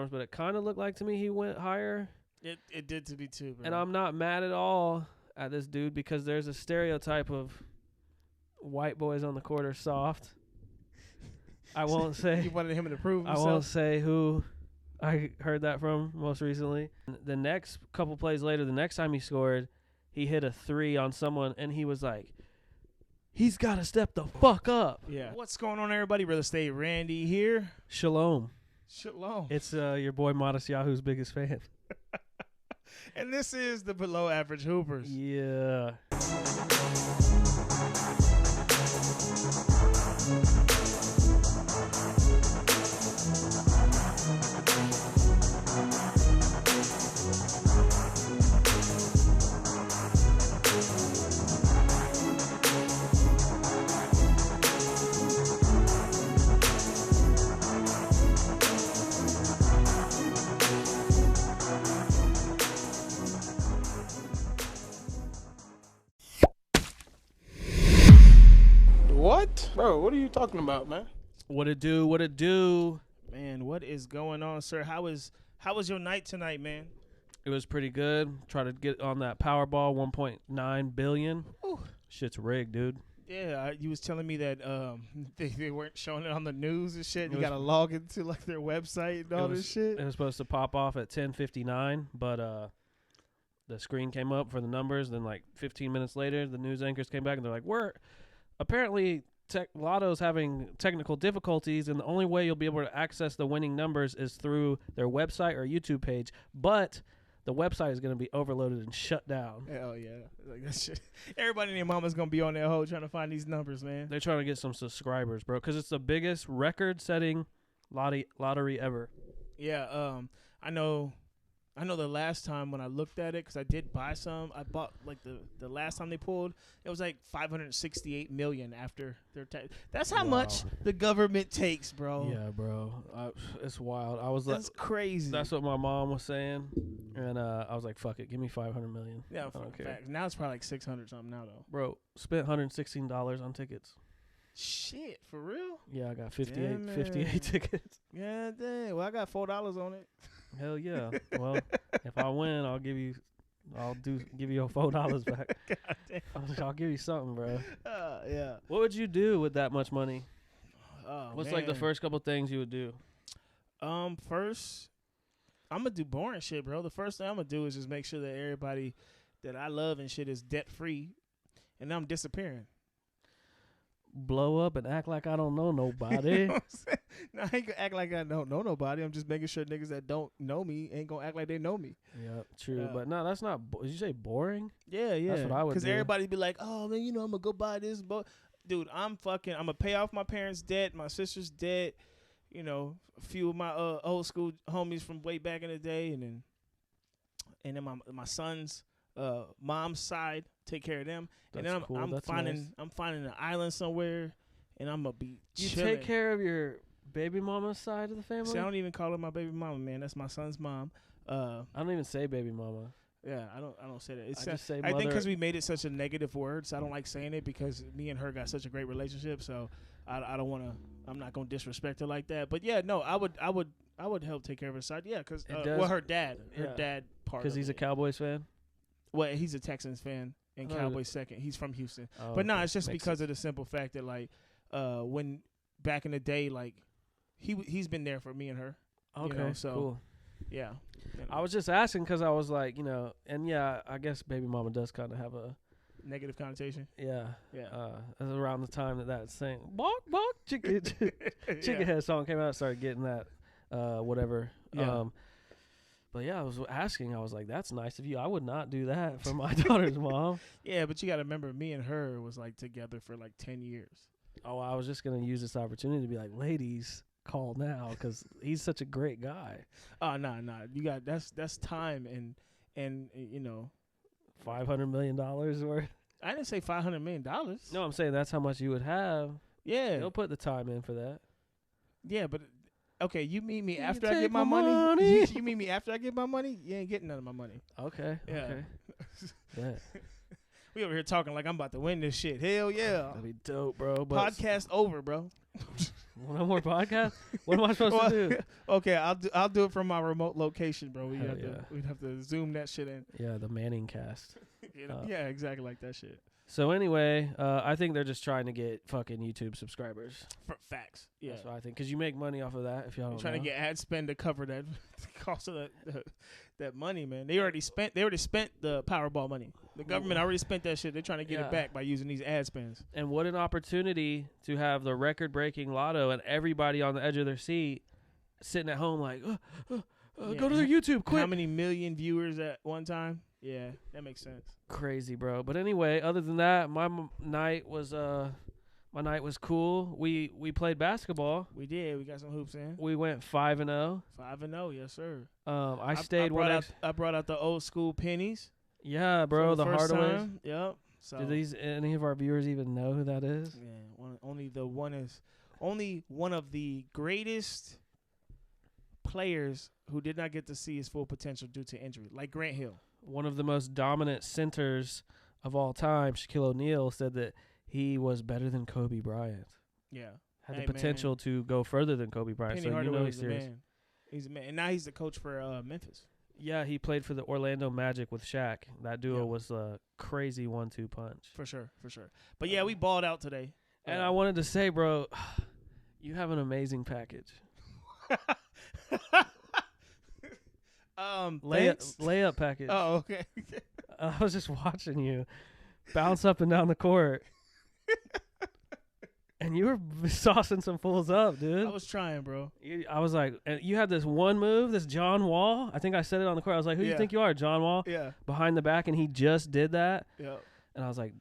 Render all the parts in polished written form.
platforms, but it kind of looked like to me he went higher. It did to me too, bro. And I'm not mad at all at this dude because there's a stereotype of white boys on the court are soft. I won't say. You wanted him to prove himself? I won't say who I heard that from most recently. The next couple plays later, the next time he scored, he hit a 3 on someone, and he was like, he's got to step the fuck up. Yeah. What's going on, everybody? Real Estate Randy here. Shalom. Shalom. It's your boy Modest Yahoo's biggest fan. And this is the Below Average Hoopers. Yeah. What? Bro, what are you talking about, man? What it do? What it do? Man, what is going on, sir? How was your night tonight, man? It was pretty good. Try to get on that Powerball, 1.9 billion. Ooh. Shit's rigged, dude. Yeah, you was telling me that they weren't showing it on the news and shit. You got to log into like their website and all this shit. It was supposed to pop off at 10:59, but the screen came up for the numbers. Then like 15 minutes later, the news anchors came back and they're like, "We're apparently Lotto's having technical difficulties, and the only way you'll be able to access the winning numbers is through their website or YouTube page. But the website is going to be overloaded and shut down." Hell yeah. Like that shit. Everybody and their mama's going to be on their hoe trying to find these numbers, man. They're trying to get some subscribers, bro, because it's the biggest record-setting lottery ever. Yeah, I know the last time when I looked at it, because I did buy some, I bought like the last time they pulled, it was like $568 million after their tax. That's how much the government takes, bro. Yeah, bro. It's wild. That's crazy. That's what my mom was saying, and I was like, "Fuck it, give me $500 million." Yeah, for fact. Now it's probably like 600 something now though. Bro, spent $116 on tickets. Shit, for real? Yeah, I got 58 tickets. Yeah, dang. Well, I got $4 on it. Hell yeah. Well, if I win, give you your $4 back. God damn. I'll give you something, bro. Yeah. What would you do with that much money? What's like the first couple things you would do? First, I'm gonna do boring shit, bro. The first thing I'm gonna do is just make sure that everybody that I love and shit is debt free, and then I'm disappearing. Blow up and act like I don't know nobody. You know what I'm saying? No, I ain't gonna act like I don't know nobody. I'm just making sure niggas that don't know me ain't gonna act like they know me. Yeah, true. But no, that's not. Did you say boring? Yeah. That's what I would do. Because everybody be like, oh, man, I'm gonna go buy this boat. Dude, I'm gonna pay off my parents' debt, my sister's debt, a few of my old school homies from way back in the day, and then my son's mom's side, take care of them. That's and then cool. I'm finding an island somewhere, and I'm gonna be chilling. You take care of your baby mama's side of the family? See, I don't even call her my baby mama, man. That's my son's mom. I don't even say baby mama. Yeah, I don't say that. I just say I mother. think because we made it such a negative word, so I don't like saying it because me and her got such a great relationship. So I don't want to. I'm not gonna disrespect her like that. But yeah, no, I would help take care of her side. Yeah, because her dad part. Because he's a Cowboys fan. Well, he's a Texans fan and Cowboys second. He's from Houston. Oh, but no, okay. it's just Makes because sense. of the simple fact that like when back in the day, like he's been there for me and her. Okay, so cool. Yeah. I was just asking because I was like, and yeah, I guess baby mama does kind of have a negative connotation. Yeah. Yeah. It was around the time that saying "Bark, bark, chicken," chicken head song came out. Started getting that, whatever. Yeah. But yeah, I was asking. I was like, "That's nice of you. I would not do that for my daughter's mom." Yeah, but you got to remember, me and her was like together for like 10 years. Oh, I was just gonna use this opportunity to be like, ladies, call now because he's such a great guy. Oh no, you got that's time and $500 million worth. I didn't say $500 million. No, I'm saying that's how much you would have. Yeah, He'll put the time in for that. Yeah, but okay, you meet me after You I get take my my money. money. You meet me after I get my money. You ain't getting none of my money. Okay. Yeah. Okay. Yeah. We over here talking like I'm about to win this shit. Hell yeah. That'd be dope, bro. But Podcast over, bro. No more podcast. What am I supposed to do? Okay, I'll do it from my remote location, bro. We'd have to zoom that shit in. Yeah, the Manning cast. Yeah, exactly like that shit. So anyway, I think they're just trying to get fucking YouTube subscribers. Facts. Yeah. That's what I think. Because you make money off of that if y'all don't trying know. to get ad spend to cover that cost of that money, man. They already spent the Powerball money. The government already spent that shit. They're trying to get it back by using these ad spends. And what an opportunity to have the record-breaking lotto and everybody on the edge of their seat sitting at home like, go to their YouTube, quick. How many million viewers at one time? Yeah, that makes sense. Crazy, bro. But anyway, other than that, my night was cool. We played basketball. We did. We got some hoops in. We went 5-0. 5-0, yes sir. I brought out the old school pennies. Yeah, bro, the Hardaways. Yep. So do any of our viewers even know who that is? Yeah, only one of the greatest players who did not get to see his full potential due to injury, like Grant Hill. One of the most dominant centers of all time, Shaquille O'Neal, said that he was better than Kobe Bryant. Yeah. Had the potential to go further than Kobe Bryant. Penny so Hardaway you know he's serious. Man. He's a man. And now he's the coach for Memphis. Yeah, he played for the Orlando Magic with Shaq. That duo was a crazy 1-2 punch. For sure. But yeah, we balled out today. And I wanted to say, bro, you have an amazing package. Layup package. Oh, okay. I was just watching you bounce up and down the court. And you were saucing some fools up, dude. I was trying, bro. I was like, and you had this one move, this John Wall. I think I said it on the court. I was like, who do you think you are, John Wall? Yeah. Behind the back, and he just did that. Yeah. And I was like,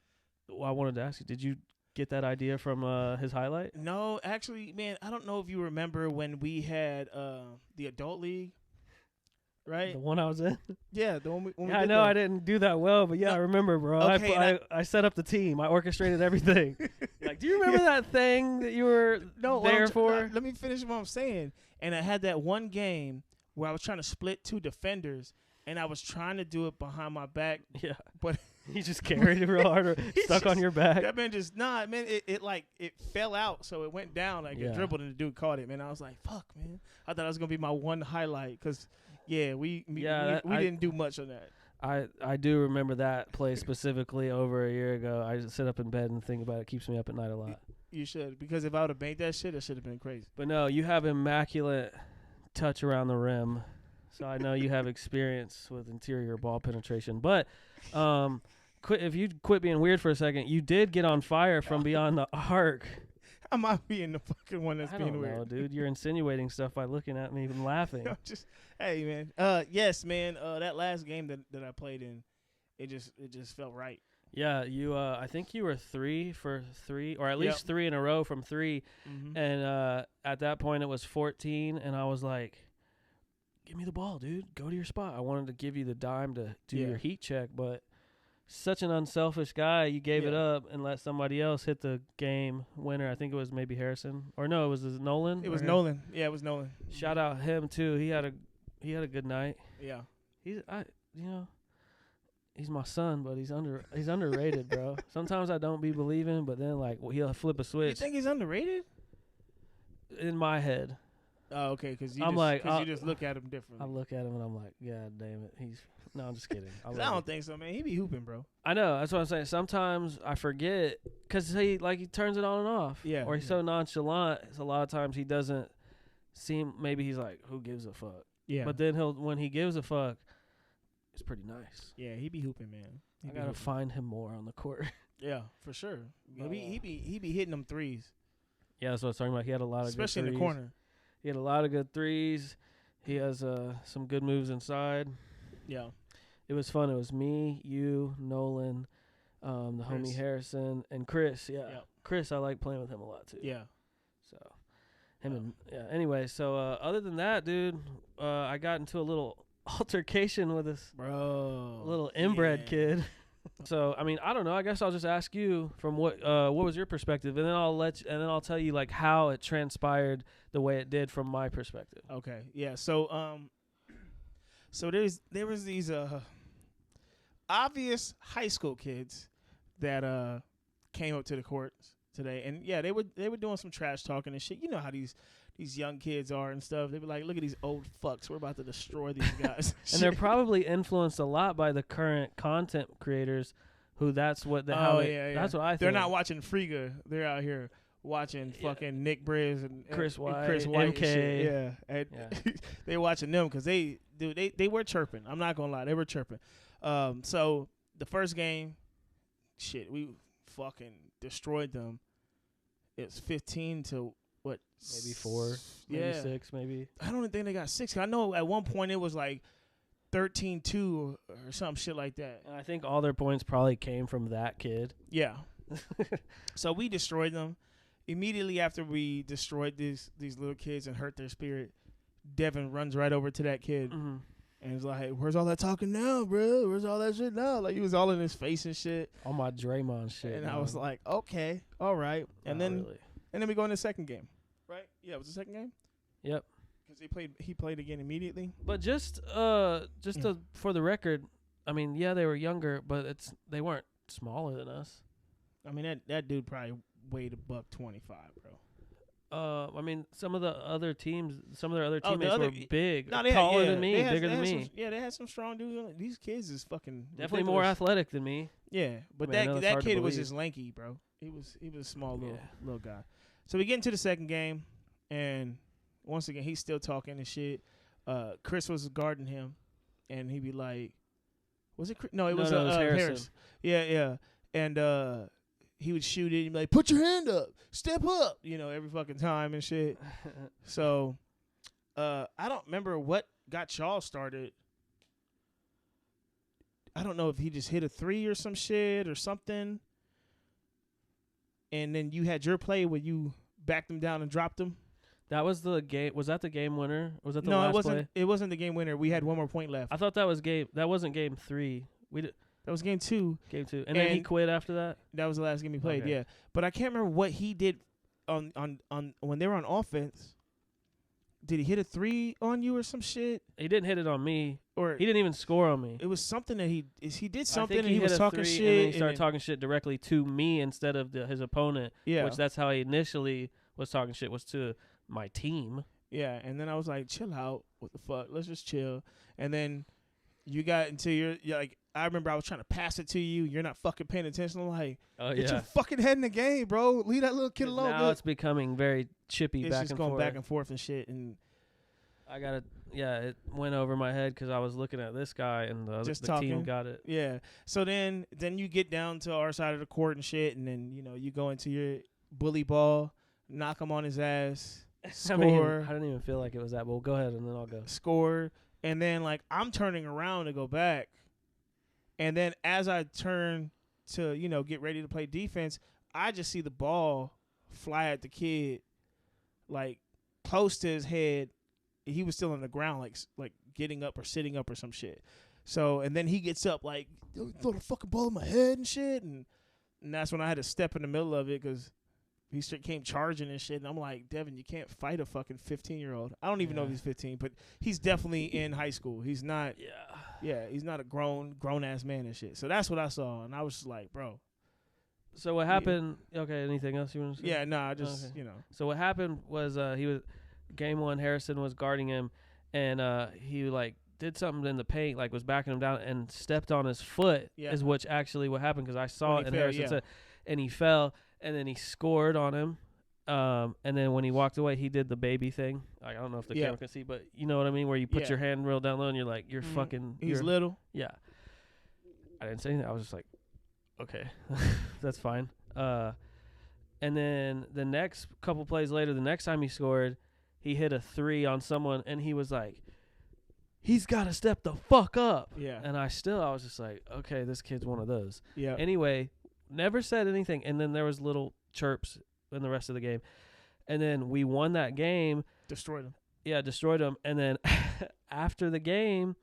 well, I wanted to ask you, did you get that idea from his highlight? No, actually, man, I don't know if you remember when we had the adult league. Right, the one I was in. Yeah, the one. I know I didn't do that well, but I remember, bro. Okay, I set up the team. I orchestrated everything. Like, do you remember that thing that you were there for? Let me finish what I'm saying. And I had that one game where I was trying to split two defenders, and I was trying to do it behind my back. Yeah, but he just carried it real hard, or stuck on your back. That man just it fell out, so it went down like it dribbled, and the dude caught it. Man, I was like, fuck, man. I thought it was gonna be my one highlight because. Yeah, we didn't do much on that. I do remember that play specifically over a year ago. I just sit up in bed and think about it. It keeps me up at night a lot. You should, because if I would have banked that shit, it should have been crazy. But no, you have immaculate touch around the rim, so I know you have experience with interior ball penetration. But if you quit being weird for a second, you did get on fire from beyond the arc. I might be the fucking one that's being weird. I don't know, dude. You're insinuating stuff by looking at me and laughing. Hey, man. Yes, man. That last game that I played in, it just felt right. Yeah, you. I think you were 3 for 3, or at least 3 in a row from 3. Mm-hmm. And at that point, it was 14, and I was like, "Give me the ball, dude. Go to your spot." I wanted to give you the dime to do your heat check, but such an unselfish guy, you gave it up and let somebody else hit the game winner. I think it was maybe Harrison, or no, it was Nolan. It was Nolan. Yeah, it was Nolan. Shout out him too. He had a good night. Yeah. He's my son, but he's underrated, bro. Sometimes I don't be believing, but then he'll flip a switch. You think he's underrated? In my head. Oh, okay, because you just look at him differently. I look at him and I'm like, God damn it, No, I'm just kidding. I don't think so, man. He be hooping, bro. I know. That's what I'm saying. Sometimes I forget because he turns it on and off. Yeah. Or he's so nonchalant. So a lot of times he doesn't seem. Maybe he's like, who gives a fuck? Yeah. But then when he gives a fuck, it's pretty nice. Yeah, he be hooping, man. I gotta find him more on the court. Yeah, for sure. He be hitting them threes. Yeah, that's what I was talking about. He had a lot of especially good in the corner. He had a lot of good threes. He has some good moves inside. Yeah. It was fun. It was me, you, Nolan, the homie Harrison, and Chris. Yeah. Yep. Chris, I like playing with him a lot too. Yeah. So, Anyway, so other than that, dude, I got into a little altercation with this little inbred kid. So, I mean, I don't know. I guess I'll just ask you from what was your perspective, and then I'll tell you how it transpired the way it did from my perspective. Okay. Yeah. So there was these obvious high school kids that came up to the court today, and yeah, they were doing some trash talking and shit. You know how these young kids are and stuff. They be like, look at these old fucks. We're about to destroy these guys. And they're probably influenced a lot by the current content creators, who that's what that's what I think. They're not watching Frigga. They're out here watching fucking Nick Briz and Chris White, MK. and shit. Yeah, and they watching them because they were chirping. I'm not gonna lie, they were chirping. So the first game, shit, we fucking destroyed them. It was 15 to what? Maybe 4, maybe 6, maybe. I don't even think they got 6. I know at one point it was like 13-2 or some shit like that. And I think all their points probably came from that kid. Yeah. So we destroyed them. Immediately after we destroyed these little kids and hurt their spirit, Devin runs right over to that kid and he's like, hey, where's all that talking now, bro? Where's all that shit now? Like, he was all in his face and shit. All my Draymond shit. And man. I was like, okay, all right. And then really. and then we go in the second game. Right? Yeah, it was the second game? Yep. Because he played again immediately. But for the record, I mean, yeah, they were younger, but they weren't smaller than us. I mean, that dude probably weighed $125, bro. I mean, some of their other teammates were big, taller than me, bigger than me. They had some strong dudes. These kids is fucking definitely ridiculous. more athletic than me. Yeah, but that kid was just lanky, bro. He was a small little guy. So we get into the second game, and once again he's still talking and shit. Chris was guarding him, and he'd be like, "Was it Chris? No, it was Harris. Yeah, and he would shoot it and be like, put your hand up, step up, every fucking time and shit. So I don't remember what got y'all started. I don't know if he just hit a 3 or some shit or something. And then you had your play where you backed him down and dropped him. That was the game. Was that the game winner? Was that the last play? No, it wasn't. It wasn't the game winner. We had one more point left. I thought that was game. That wasn't game 3. That was game 2. Game 2, and then he quit after that. That was the last game he played. Okay. Yeah, but I can't remember what he did on when they were on offense. Did he hit a 3 on you or some shit? He didn't hit it on me, or he didn't even score on me. It was something that he did something and he was talking shit. And then he started talking shit directly to me instead of his opponent. Yeah, which that's how he initially was talking shit, was to my team. Yeah, and then I was like, chill out. What the fuck? Let's just chill. And then you got into you're like, I remember I was trying to pass it to you. You're not fucking paying attention. I'm like, get your fucking head in the game, bro. Leave that little kid alone. Now it's becoming very chippy it's back just and going forth. back and forth and shit. And it went over my head because I was looking at this guy and the team got it. Yeah. So then you get down to our side of the court and shit, and then you go into your bully ball, knock him on his ass, score. I don't even feel like it was that. Well, go ahead and then I'll go. Score, and then like I'm turning around to go back, and then as I turn to get ready to play defense, I just see the ball fly at the kid, like close to his head. He was still on the ground, like getting up or sitting up or some shit. So, and then he gets up like, throw the fucking ball in my head and shit. And that's when I had to step in the middle of it because he came charging and shit. And I'm like, Devin, you can't fight a fucking 15-year-old. I don't even know if he's 15, but he's definitely in high school. He's not. Yeah, he's not a grown-ass man and shit. So that's what I saw. And I was just like, bro. So what happened? Okay, anything else you want to say? Yeah, no, just, So what happened was he was. Game 1, Harrison was guarding him, and he did something in the paint, was backing him down, and stepped on his foot. Yeah. Is which actually what happened because I saw it, and Harrison said, and he fell, and then he scored on him, and then when he walked away, he did the baby thing. I don't know if the camera can see, but you know what I mean, where you put your hand real down low, and you're like, you're fucking. He's little. Yeah. I didn't say anything. I was just like, okay, that's fine. And then the next couple plays later, the next time he scored. He hit a 3 on someone, and he was like, he's got to step the fuck up. Yeah. And I was just like, okay, this kid's one of those. Yeah. Anyway, never said anything. And then there was little chirps in the rest of the game. And then we won that game. Destroyed him. Yeah, destroyed him. And then after the game,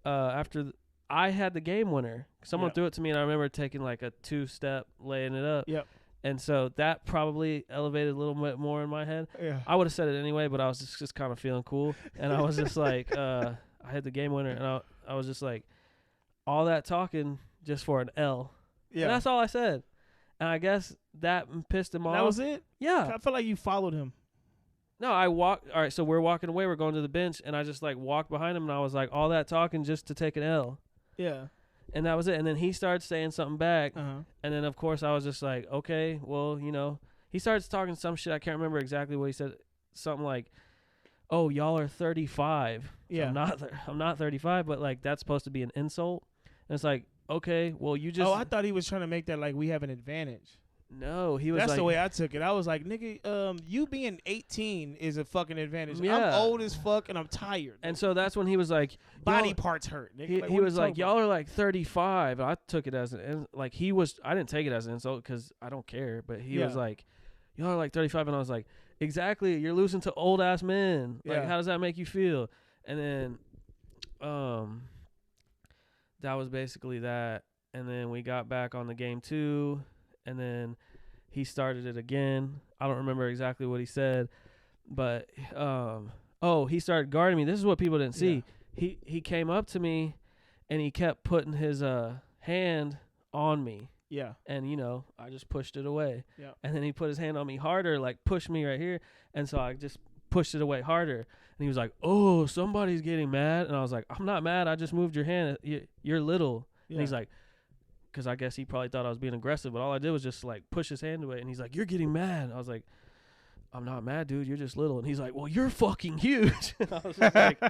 I had the game winner. Someone threw it to me, and I remember taking a 2-step, laying it up. Yep. And so that probably elevated a little bit more in my head. Yeah. I would have said it anyway, but I was just kind of feeling cool. And I was just like, I had the game winner, and I was just like, all that talking just for an L. Yeah. And that's all I said. And I guess that pissed him off. That was it? Yeah. I feel like you followed him. No, I walked. All right, so we're walking away. We're going to the bench, and I just like walked behind him, and I was like, all that talking just to take an L. Yeah. And that was it. And then he started saying something back, Uh-huh. and then of course I was just like, okay, well, he starts talking some shit. I can't remember exactly what he said. Something like, "Oh, y'all are 35." Yeah. So I'm not 35, but like that's supposed to be an insult. And it's like, okay, well, you just. Oh, I thought he was trying to make that like we have an advantage. No, he was. That's like, the way I took it. I was like, nigga, you being 18 is a fucking advantage. Yeah. I'm old as fuck and I'm tired. And so that's when he was like, body y'all- parts hurt. Nigga. He, Like, he what was you like, talking y'all are like 35. I took it as like he was. I didn't take it as an insult because I don't care. But he was Yeah. like, y'all are like 35, and I was like, exactly. You're losing to old ass men. Like, Yeah. how does that make you feel? And then, that was basically that. And then we got back on the game 2, and then he started it again. I don't remember exactly what he said, but he started guarding me. This is what people didn't see. He came up to me, and he kept putting his hand on me. Yeah. And, I just pushed it away. Yeah. And then he put his hand on me harder, like pushed me right here. And so I just pushed it away harder. And he was like, oh, somebody's getting mad. And I was like, I'm not mad. I just moved your hand. You're little. Yeah. And he's like, because I guess he probably thought I was being aggressive. But all I did was just like push his hand away. And he's like, you're getting mad. I was like, I'm not mad, dude. You're just little. And he's like, well, you're fucking huge. I was just like,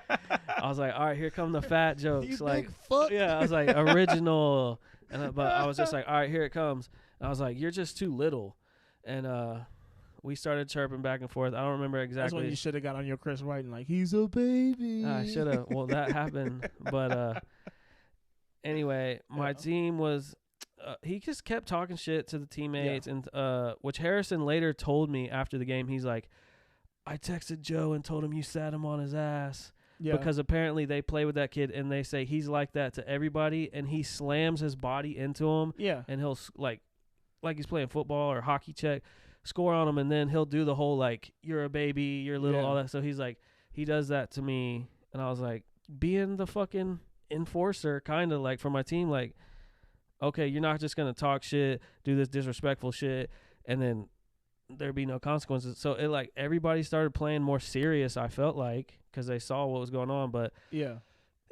all right, here come the fat jokes. You like, big fuck. yeah, I was like, original. But I was just like, all right, here it comes. And I was like, you're just too little. And we started chirping back and forth. I don't remember That's exactly. when you should have got on your Chris White and like, he's a baby. I should have. Well, that happened. But anyway, my team was. He just kept talking shit to the teammates, and which Harrison later told me after the game. He's like, I texted Joe and told him you sat him on his ass. Yeah. Because apparently they play with that kid, and they say he's like that to everybody, and he slams his body into him, Yeah. and he'll like he's playing football or hockey check, score on him, and then he'll do the whole like you're a baby, you're little, Yeah. all that. So he's like, he does that to me, and I was like, being the fucking enforcer, kind of like for my team, like, okay, you're not just gonna talk shit, do this disrespectful shit, and then there be no consequences. So it like everybody started playing more serious. I felt like because they saw what was going on. But Yeah.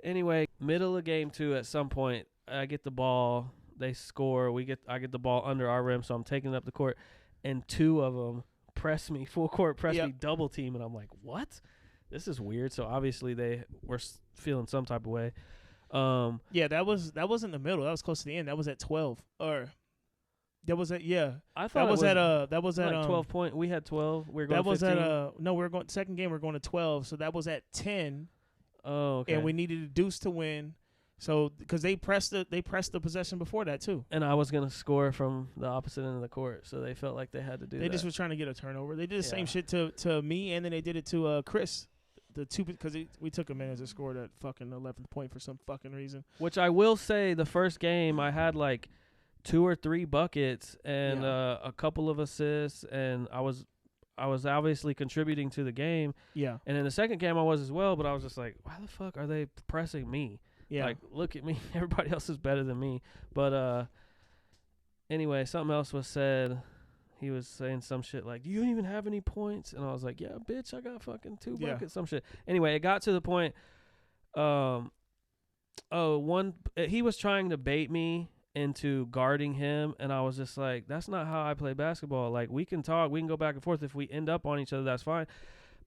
anyway, middle of game 2, at some point, I get the ball. They score. I get the ball under our rim, so I'm taking it up the court, and 2 of them press me full court, press me double team, and I'm like, what? This is weird. So obviously they were feeling some type of way. Yeah, that was in the middle. That was close to the end. That was at 12. Or that was at I thought that was at that was at like 12 point. We had 12. We were going. That was 15. at no, we were going second game. We're going to 12. So that was at 10. Oh, okay. And we needed a deuce to win. So because they pressed the possession before that too. And I was gonna score from the opposite end of the court, so they felt like they had to do that. They just was trying to get a turnover. They did the same shit to me, and then they did it to Chris. The 2 because we took a minute to score that fucking 11th point for some fucking reason. Which I will say, the first game I had like 2 or 3 buckets and a couple of assists, and I was obviously contributing to the game. Yeah. And in the second game I was as well, but I was just like, why the fuck are they pressing me? Yeah. Like, look at me. Everybody else is better than me. But anyway, something else was said. He was saying some shit like, do you even have any points? And I was like, yeah, bitch, I got fucking 2 buckets, some shit. Anyway, it got to the point, he was trying to bait me into guarding him, and I was just like, that's not how I play basketball. Like, we can talk, we can go back and forth. If we end up on each other, that's fine.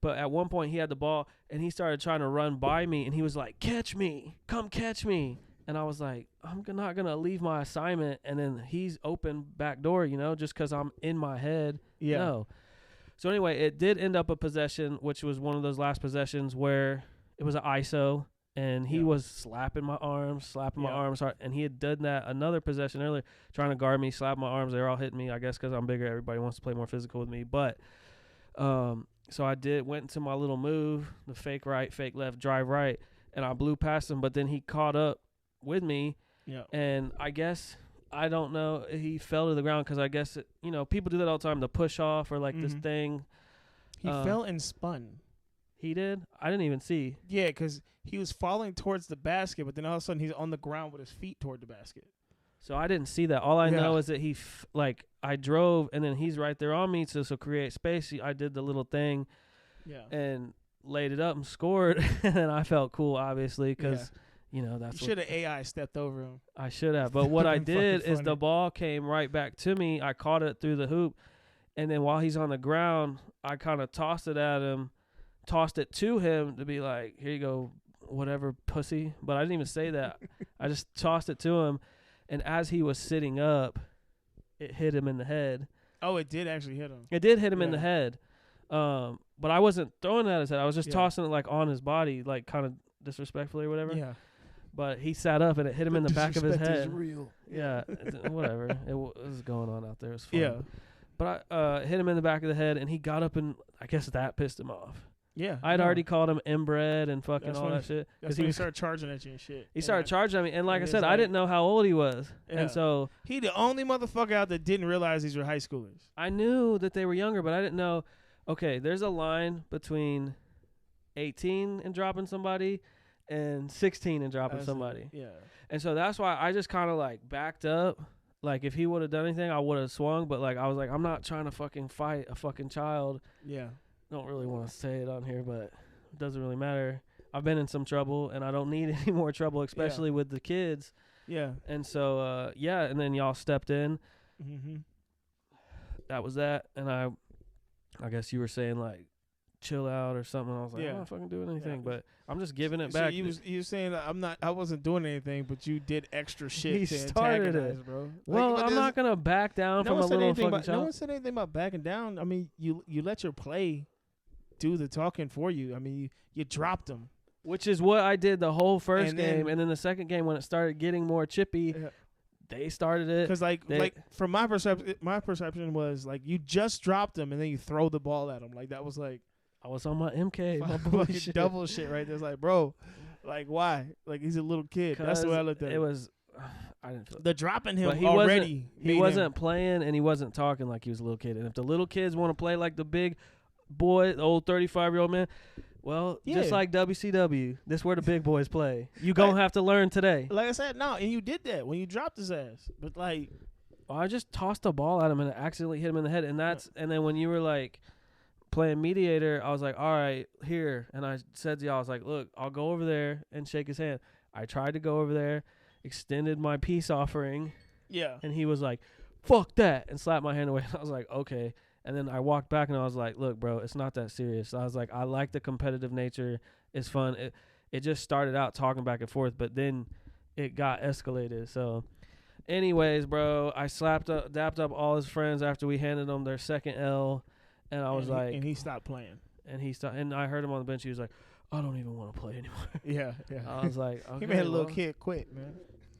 But at one point, he had the ball, and he started trying to run by me, and he was like, catch me, come catch me. And I was like, I'm not going to leave my assignment, and then he's open back door, just because I'm in my head. Yeah. No. So anyway, it did end up a possession, which was one of those last possessions where it was an ISO, and he was slapping my arms hard, and he had done that another possession earlier, trying to guard me, slap my arms. They were all hitting me, I guess, because I'm bigger. Everybody wants to play more physical with me. But so I went into my little move, the fake right, fake left, drive right, and I blew past him, but then he caught up with me, and I guess, I don't know, he fell to the ground because I guess, people do that all the time, to push off or like this thing. He fell and spun. He did? I didn't even see. Yeah, because he was falling towards the basket, but then all of a sudden he's on the ground with his feet toward the basket. So I didn't see that. All I know is that I drove, and then he's right there on me. So create space. I did the little thing, and laid it up and scored. And then I felt cool, obviously, because that's. You should have AI stepped over him. I should have, but what I did is the ball came right back to me. I caught it through the hoop, and then while he's on the ground, I kind of tossed it at him, tossed it to him to be like, "Here you go, whatever, pussy." But I didn't even say that. I just tossed it to him. And as he was sitting up, it hit him in the head. Oh, it did actually hit him. It did hit him in the head. But I wasn't throwing it at his head. I was just tossing it like on his body, like kind of disrespectfully or whatever. Yeah. But he sat up and it hit him in the back of his head. Is real. Yeah, whatever. It was going on out there. It was fun. Yeah. But I hit him in the back of the head, and he got up, and I guess that pissed him off. Yeah. I'd already called him inbred and fucking all that shit. Because he started charging at you and shit. He started charging at me. And like I said, I didn't know how old he was. Yeah. And so. He the only motherfucker out that didn't realize these were high schoolers. I knew that they were younger, but I didn't know. Okay, there's a line between 18 and dropping somebody and 16 and dropping somebody. Yeah. And so that's why I just kind of like backed up. Like if he would have done anything, I would have swung. But like I was like, I'm not trying to fucking fight a fucking child. Yeah. Don't really want to say it on here, but it doesn't really matter. I've been in some trouble, and I don't need any more trouble, especially with the kids. Yeah. And so, and then y'all stepped in. Mm-hmm. That was that. And I guess you were saying, like, chill out or something. I was like, I'm not fucking doing anything, but I'm just giving it back. You was saying I wasn't doing anything, but you did extra shit he to started antagonize, it, bro. Well, I'm not going to back down from a little fucking child. No one said anything about backing down. I mean, you let your play do the talking for you. I mean, you dropped them. Which is what I did the whole first game. And then the second game, when it started getting more chippy, they started it. Because, like from my perception was, like, you just dropped them, and then you throw the ball at them. Like, that was, like... I was on my MK. My bullshit. Double shit right there. It's like, bro, like, why? Like, he's a little kid. That's the way I looked at it. It was... I didn't feel the dropping him he already. He wasn't playing, and he wasn't talking like he was a little kid. And if the little kids want to play like the big boy, the old 35-year-old man... Well, just like WCW, this where the big boys play. You gonna have to learn today. Like I said, no, and you did that when you dropped his ass. But like, I just tossed the ball at him and it accidentally hit him in the head. And and then when you were like playing mediator, I was like, all right, here. And I said to y'all, I was like, look, I'll go over there and shake his hand. I tried to go over there, extended my peace offering. Yeah. And he was like, fuck that, and slapped my hand away. I was like, okay. And then I walked back and I was like, look, bro, it's not that serious. I was like, I like the competitive nature. It's fun. It just started out talking back and forth, but then it got escalated. So anyways, bro, I dapped up all his friends after we handed them their second L. And I was like. And he stopped playing. And I heard him on the bench. He was like, I don't even want to play anymore. Yeah. I was like, okay. He made a little kid quit, man.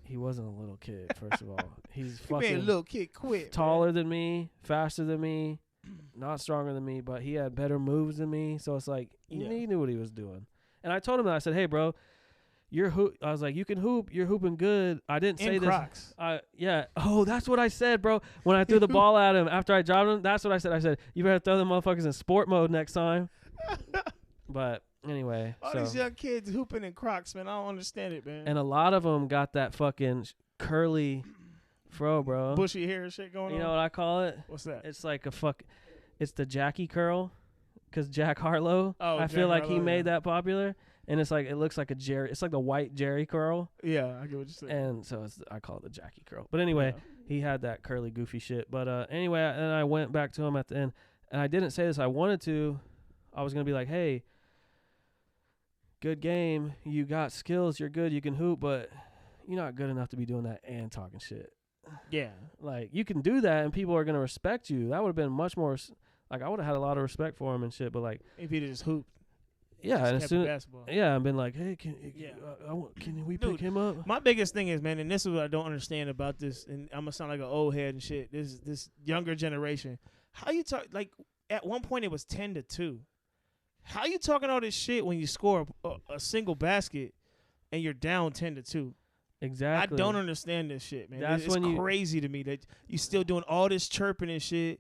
He wasn't a little kid, first of all. He's he fucking made a little kid quit. Taller than me, faster than me. Not stronger than me, but he had better moves than me. So it's like he knew what he was doing. And I told him that. I said, "Hey, bro, I was like, you can hoop. You're hooping good." I didn't say this. Crocs. Yeah. Oh, that's what I said, bro. When I threw the ball at him after I dropped him, that's what I said. I said, "You better throw the motherfuckers in sport mode next time." But anyway, all these young kids hooping in Crocs, man. I don't understand it, man. And a lot of them got that fucking curly fro, bro. Bushy hair and shit going on. You know what I call it? What's that? It's like it's the Jackie curl, because Jack Harlow. Oh, I feel like he made that popular, and it's like it looks like a Jerry. It's like the white Jerry curl. Yeah, I get what you're saying. And so I call it the Jackie curl. But anyway, he had that curly goofy shit. But anyway, and I went back to him at the end, and I didn't say this. I wanted to. I was gonna be like, hey, good game. You got skills. You're good. You can hoop, but you're not good enough to be doing that and talking shit. Yeah. Like, you can do that and people are going to respect you. That would have been much more, like, I would have had a lot of respect for him and shit, but like. If he'd just hooped. Yeah. And as soon basketball. Yeah. I've been like, hey, can we pick him up? My biggest thing is, man, and this is what I don't understand about this, and I'm going to sound like an old head and shit. This younger generation. How you talk, like, at one point it was 10-2. How you talking all this shit when you score a single basket and you're down 10-2? Exactly. I don't understand this shit, man. That's it's crazy to me that you still doing all this chirping and shit.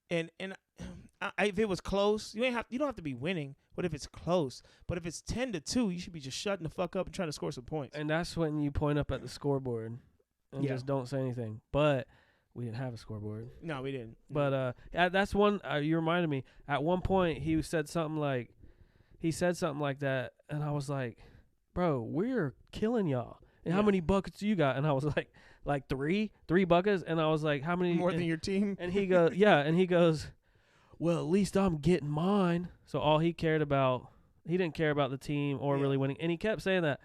And if it was close, you don't have to be winning. But if it's close, but if it's 10-2, you should be just shutting the fuck up and trying to score some points. And that's when you point up at the scoreboard. and Yeah. just don't say anything. But we didn't have a scoreboard. No, we didn't. But that's one. You reminded me. At one point, he said something like that, and I was like, "Bro, we're killing y'all." And how Yeah. many buckets do you got? And I was like three buckets. And I was like, how many? More than your team. And he goes, yeah. And he goes, well, at least I'm getting mine. So all he cared about, he didn't care about the team or really winning. And he kept saying that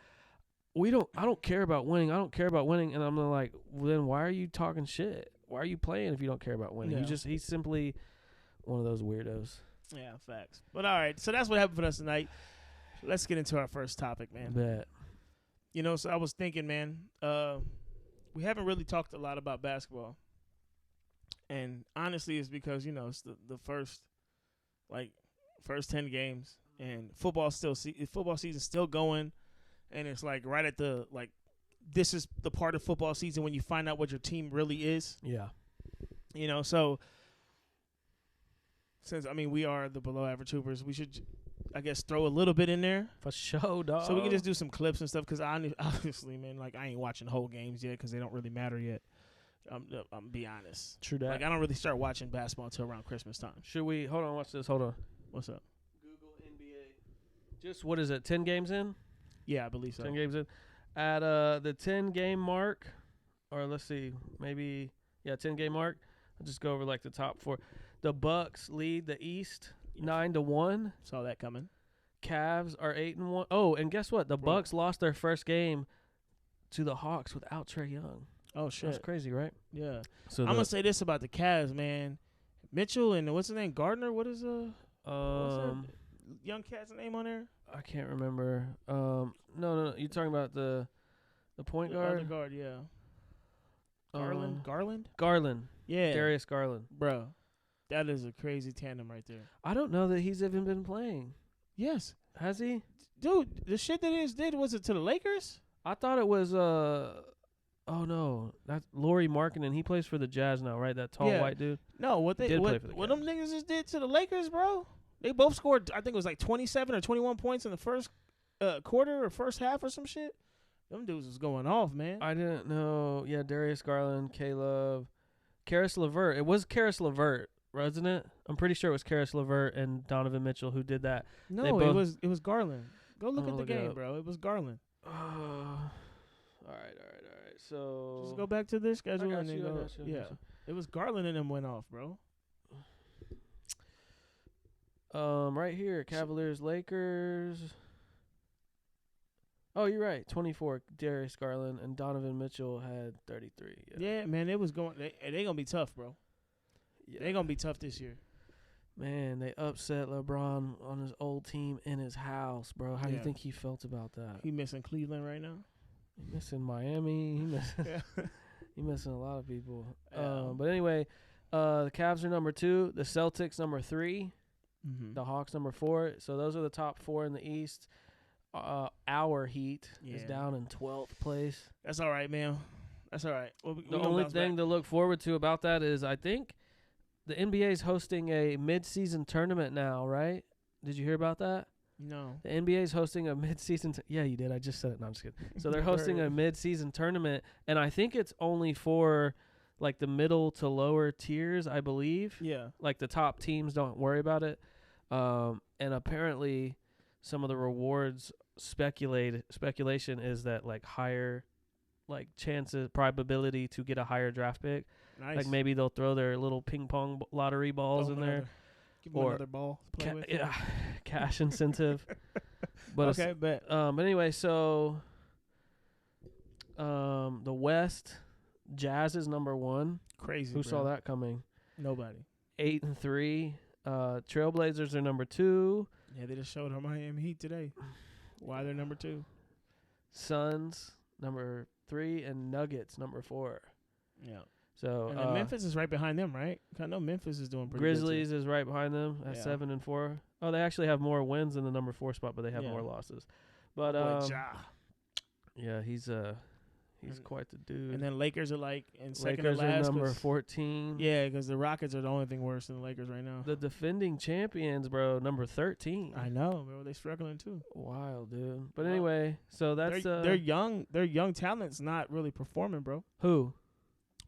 I don't care about winning. I don't care about winning. And I'm like, well, then why are you talking shit? Why are you playing if you don't care about winning? Yeah. He's simply one of those weirdos. Yeah, facts. But all right, so that's what happened for us tonight. Let's get into our first topic, man. Bet. You know, so I was thinking, man, we haven't really talked a lot about basketball. And honestly, it's because, you know, it's the first 10 games. And football season's still going. And it's like right at this is the part of football season when you find out what your team really is. Yeah. You know, so since, we are the below average hoopers, we should, I guess, throw a little bit in there. For sure, dog. So we can just do some clips and stuff because obviously, man, I ain't watching whole games yet because they don't really matter yet. I'm be honest. True that. I don't really start watching basketball until around Christmas time. Should we, hold on, watch this, hold on. What's up? Google NBA. Just, what is it, 10 games in? Yeah, I believe so. 10 games in. At the 10-game mark, or let's see, maybe, 10-game mark, I'll just go over the top four. The Bucks lead the East 9-1. Saw that coming. Cavs are 8-1. Oh, and guess what? The Bucks lost their first game to the Hawks without Trae Young. Oh shit, That's crazy, right? yeah. So I'm gonna say this about the Cavs, man. Mitchell and what's his name? Gardner. What is what's that young cat's name on there? I can't remember. No. You're talking about the point guard. Other guard, yeah. Garland. Garland. Yeah. Darius Garland. Bro, that is a crazy tandem right there. I don't know that he's even been playing. Yes. Has he? Dude, the shit that he did, was it to the Lakers? I thought it was oh no, that's Lauri Markkanen. He plays for the Jazz now, right? That tall white dude. No, what them niggas just did to the Lakers, bro? They both scored, I think it was 27 or 21 points in the first quarter or first half or some shit. Them dudes was going off, man. I didn't know. Yeah, Darius Garland, Caleb, Karis LeVert. It was Karis LeVert, wasn't it? I'm pretty sure it was Karis LeVert and Donovan Mitchell who did that. No, it was Garland. Go look at the game, bro. It was Garland. All right. So just go back to their schedule and then go. Yeah, it was Garland and them went off, bro. Right here, Cavaliers, Lakers. Oh, you're right. 24. Darius Garland and Donovan Mitchell had 33. Yeah, man, it was going. They gonna be tough, bro. Yeah. They gonna be tough this year. Man, they upset LeBron on his old team in his house, bro. How do you think he felt about that? He missing Cleveland right now. He missing Miami. He missing a lot of people. Yeah. But anyway, the Cavs are number 2. The Celtics number 3. Mm-hmm. The Hawks number 4. So those are the top 4 in the East. Our Heat is down in 12th place. That's all right, man. That's all right. The only thing to look forward to about that is I think the NBA is hosting a mid-season tournament now, right? Did you hear about that? No. The NBA is hosting a mid-season. Yeah, you did. I just said it. No, I'm just kidding. So they're hosting a mid-season tournament, and I think it's only for the middle to lower tiers, I believe. Yeah. The top teams don't worry about it. And apparently, some of the rewards speculation is that higher chances, probability to get a higher draft pick. Nice. Maybe they'll throw their little ping pong lottery balls in there. Give them another ball to play with. Yeah, cash incentive. But okay, bet. But anyway, so the West, Jazz is number 1. Crazy. Who saw that coming? Nobody. 8-3. Trailblazers are number 2. Yeah, they just showed our Miami Heat today. Why they're number 2? Suns number 3 and Nuggets number 4. Yeah. So and then Memphis is right behind them, right? I know Memphis is doing pretty Grizzlies good is right behind them at 7-4. Oh, they actually have more wins in the number 4 spot, but they have more losses. But Ja. yeah, he's He's quite the dude. And then Lakers are like in second Lakers to last. are number 14. Yeah, because the Rockets are the only thing worse than the Lakers right now. The defending champions, bro, number 13. I know, bro. They struggling too. Wild, dude. But anyway, so that's they're young. Their young talent's not really performing, bro. Who?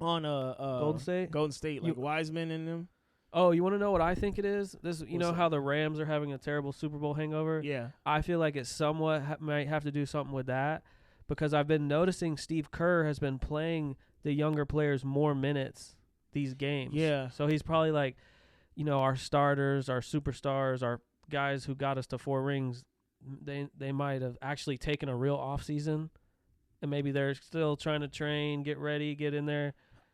On Golden State? Golden State, like Wiseman and them. Oh, you want to know what I think it is? You know how the Rams are having a terrible Super Bowl hangover? Yeah. I feel like it somewhat might have to do something with that, because I've been noticing Steve Kerr has been playing the younger players more minutes these games. Yeah. So he's probably like, our starters, our superstars, our guys who got us to 4 rings, they might have actually taken a real off season, and maybe they're still trying to train, get ready, get in there.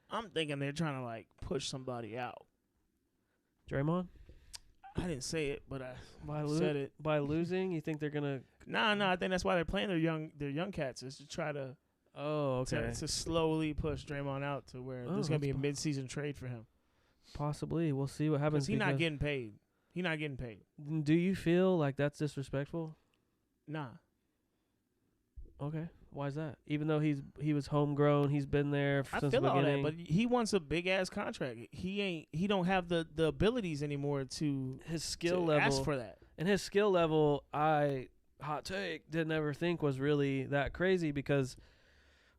I'm thinking they're trying to like push somebody out. Draymond? I didn't say it, but I said it. By losing, you think they're gonna? Nah. I think that's why they're playing their young cats, is to try to. Oh, okay. To slowly push Draymond out to where there's gonna be a mid-season trade for him. Possibly, we'll see what happens. He's not getting paid. Do you feel like that's disrespectful? Nah. Okay. Why is that? Even though he was homegrown, he's been there since the beginning. All that, but he wants a big ass contract. He don't have the abilities anymore to his skill level. Ask for that. And his skill level, hot take, didn't ever think was really that crazy, because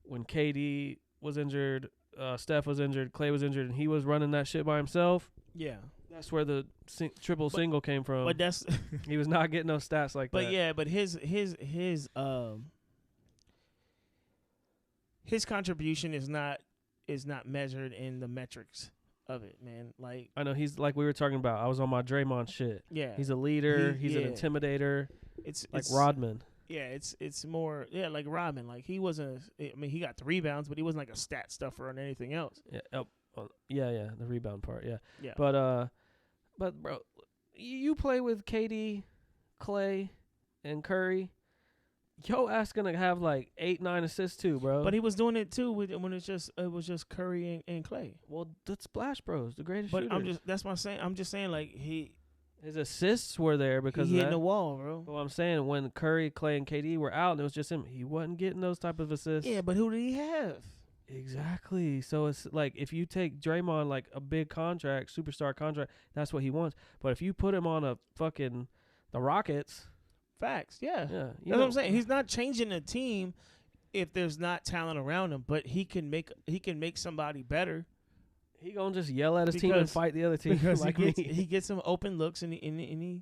when KD was injured, Steph was injured, Clay was injured, and he was running that shit by himself. Yeah. That's where the triple single came from. But that's he was not getting no stats like that. But yeah, but his contribution is not measured in the metrics of it, man. Like, I know he's like we were talking about. I was on my Draymond shit. Yeah, he's a leader. He's an intimidator. It's Rodman. Yeah, it's more like Rodman. Like, he wasn't. I mean, he got the rebounds, but he wasn't like a stat stuffer or anything else. Yeah, the rebound part. Yeah. But bro, you play with KD, Clay, and Curry. Yo ass gonna have like 8-9 assists too, bro. But he was doing it too when it was just Curry and Clay. Well, that's Splash Bros, the greatest. But shooters. that's what I'm saying. I'm just saying, like, his assists were there because he of hitting that. the wall, bro. Well, I'm saying when Curry, Clay, and KD were out and it was just him, he wasn't getting those type of assists. Yeah, but who did he have? Exactly. So it's like if you take Draymond like a big contract, superstar contract, that's what he wants. But if you put him on the Rockets. Facts, yeah. That's what I'm saying. He's not changing the team if there's not talent around him, but he can make somebody better. He gonna just yell at his team and fight the other team because like he gets some open looks and he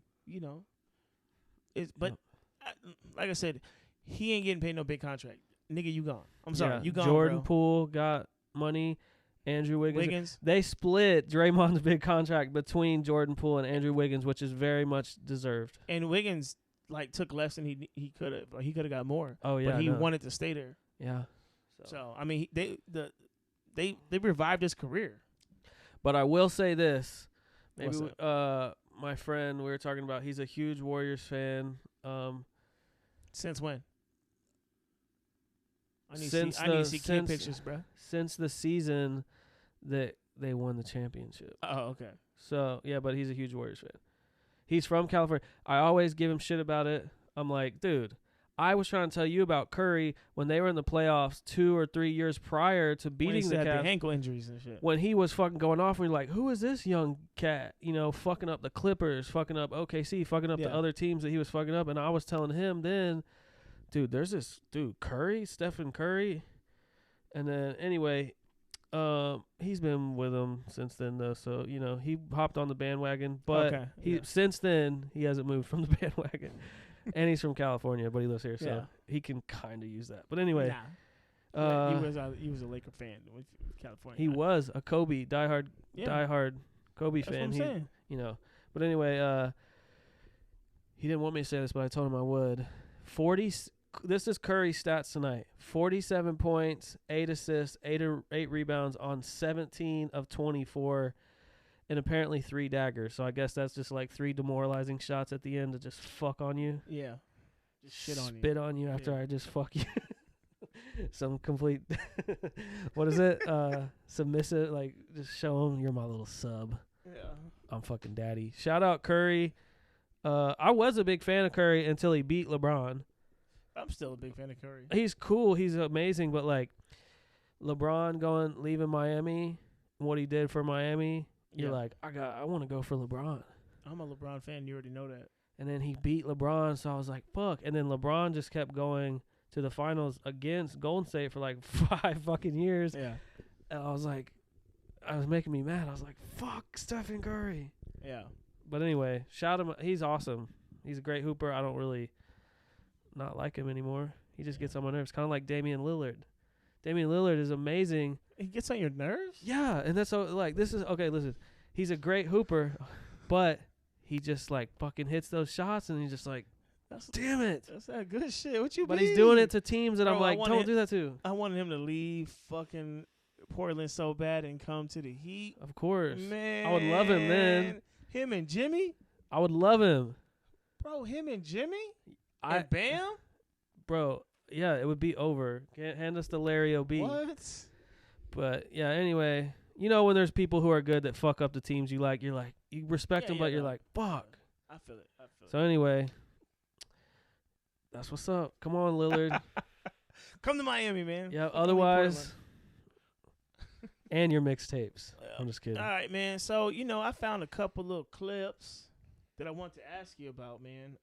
like I said, he ain't getting paid no big contract. Nigga, you gone. I'm sorry, you gone. Jordan bro. Poole got money. Andrew Wiggins. They split Draymond's big contract between Jordan Poole and Andrew Wiggins, which is very much deserved. And Wiggins took less than he could have. He could have got more. Oh yeah, but he wanted to stay there. Yeah. So I mean, they revived his career. But I will say this, maybe my friend we were talking about, he's a huge Warriors fan. Since when? I need to see kid pictures, bro. Since the season that they won the championship. Oh, okay. So yeah, but he's a huge Warriors fan. He's from California. I always give him shit about it. I'm like, dude, I was trying to tell you about Curry when they were in the playoffs 2 or 3 years prior to beating the Cavs. The ankle injuries and shit. When he was fucking going off, and we're like, who is this young cat? Fucking up the Clippers, fucking up OKC, fucking up the other teams that he was fucking up. And I was telling him then, dude, there's this dude, Curry, Stephen Curry. And then anyway, he's been with him since then though. So, he hopped on the bandwagon. But since then, he hasn't moved from the bandwagon. And he's from California, but he lives here, so he can kind of use that. But anyway, he was a Laker fan with California. He was a Kobe diehard Kobe That's fan. What I'm saying. But anyway, he didn't want me to say this, but I told him I would. This is Curry's stats tonight: 47 points, 8 assists, 8 rebounds on 17 of 24. And apparently 3 daggers. So I guess that's just like 3 demoralizing shots at the end to just fuck on you. Yeah. Just shit on you. Spit on you after I just fuck you. Some complete, what is it? Submissive, like just show them you're my little sub. Yeah. I'm fucking daddy. Shout out Curry. I was a big fan of Curry until he beat LeBron. I'm still a big fan of Curry. He's cool. He's amazing. But like LeBron leaving Miami, what he did for Miami, you're like, I want to go for LeBron. I'm a LeBron fan. You already know that. And then he beat LeBron, so I was like, fuck. And then LeBron just kept going to the finals against Golden State for like 5 fucking years. Yeah. And I was like, I was making me mad. I was like, fuck Stephen Curry. Yeah. But anyway, shout him. He's awesome. He's a great hooper. I don't really not like him anymore. He just gets on my nerves. Kind of like Damian Lillard. Damian Lillard is amazing. He gets on your nerves? Yeah, and that's so like this is okay. Listen, he's a great hooper, but he just like fucking hits those shots, and he's just like, damn it. That's that good shit. What you? But mean? he's doing it to teams that Bro, I'm like, don't do that to. I wanted him to leave fucking Portland so bad and come to the Heat. Of course, Man, I would love him then. Him and Jimmy. I would love him, Bro, him and Jimmy. And Bam. Bro, yeah, it would be over. Can't hand us the Larry O.B. What? But yeah, anyway, you know when there's people who are good that fuck up the teams you like, you're like, you respect them, but you're like, fuck. I feel it. So anyway, that's what's up. Come on, Lillard. Come to Miami, man. Yeah. Otherwise, and your mixtapes. I'm just kidding. All right, man. So I found a couple little clips that I want to ask you about, man.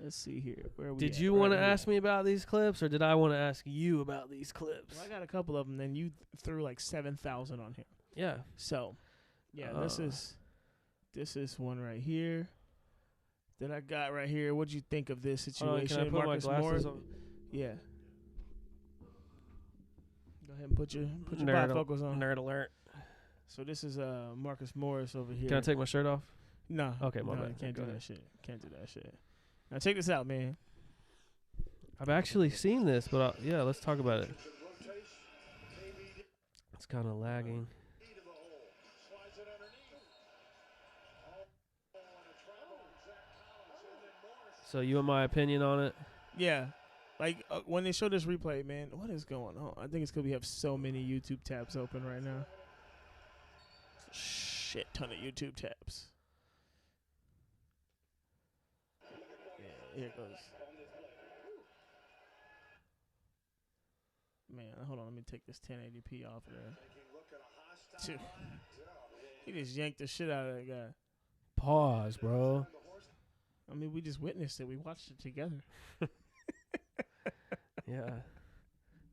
Let's see here. Where we? Did you want to ask me about these clips, or did I want to ask you about these clips? Well, I got a couple of them. Then you threw like 7,000 on here. Yeah. So, yeah, this is one right here that I got right here. What'd you think of this situation? Can I put Marcus my glasses Morris? on? Yeah. Go ahead and put your bifocals on. Nerd alert. So this is Marcus Morris over here. Can I take my shirt off? No. Okay, my no, bad. You can't Go do ahead. that shit. Can't do that shit. Now check this out, man. I've actually seen this, but yeah, let's talk about it. It's kind of lagging. So you want my opinion on it? Yeah. Like, when they show this replay, man, what is going on? I think it's because we have so many YouTube tabs open right now. Shit ton of YouTube tabs. Yeah, here it goes. Man, hold on. Let me take this 1080p off of there. Dude. He just yanked the shit out of that guy. Pause, bro. I mean, we just witnessed it. We watched it together. Yeah.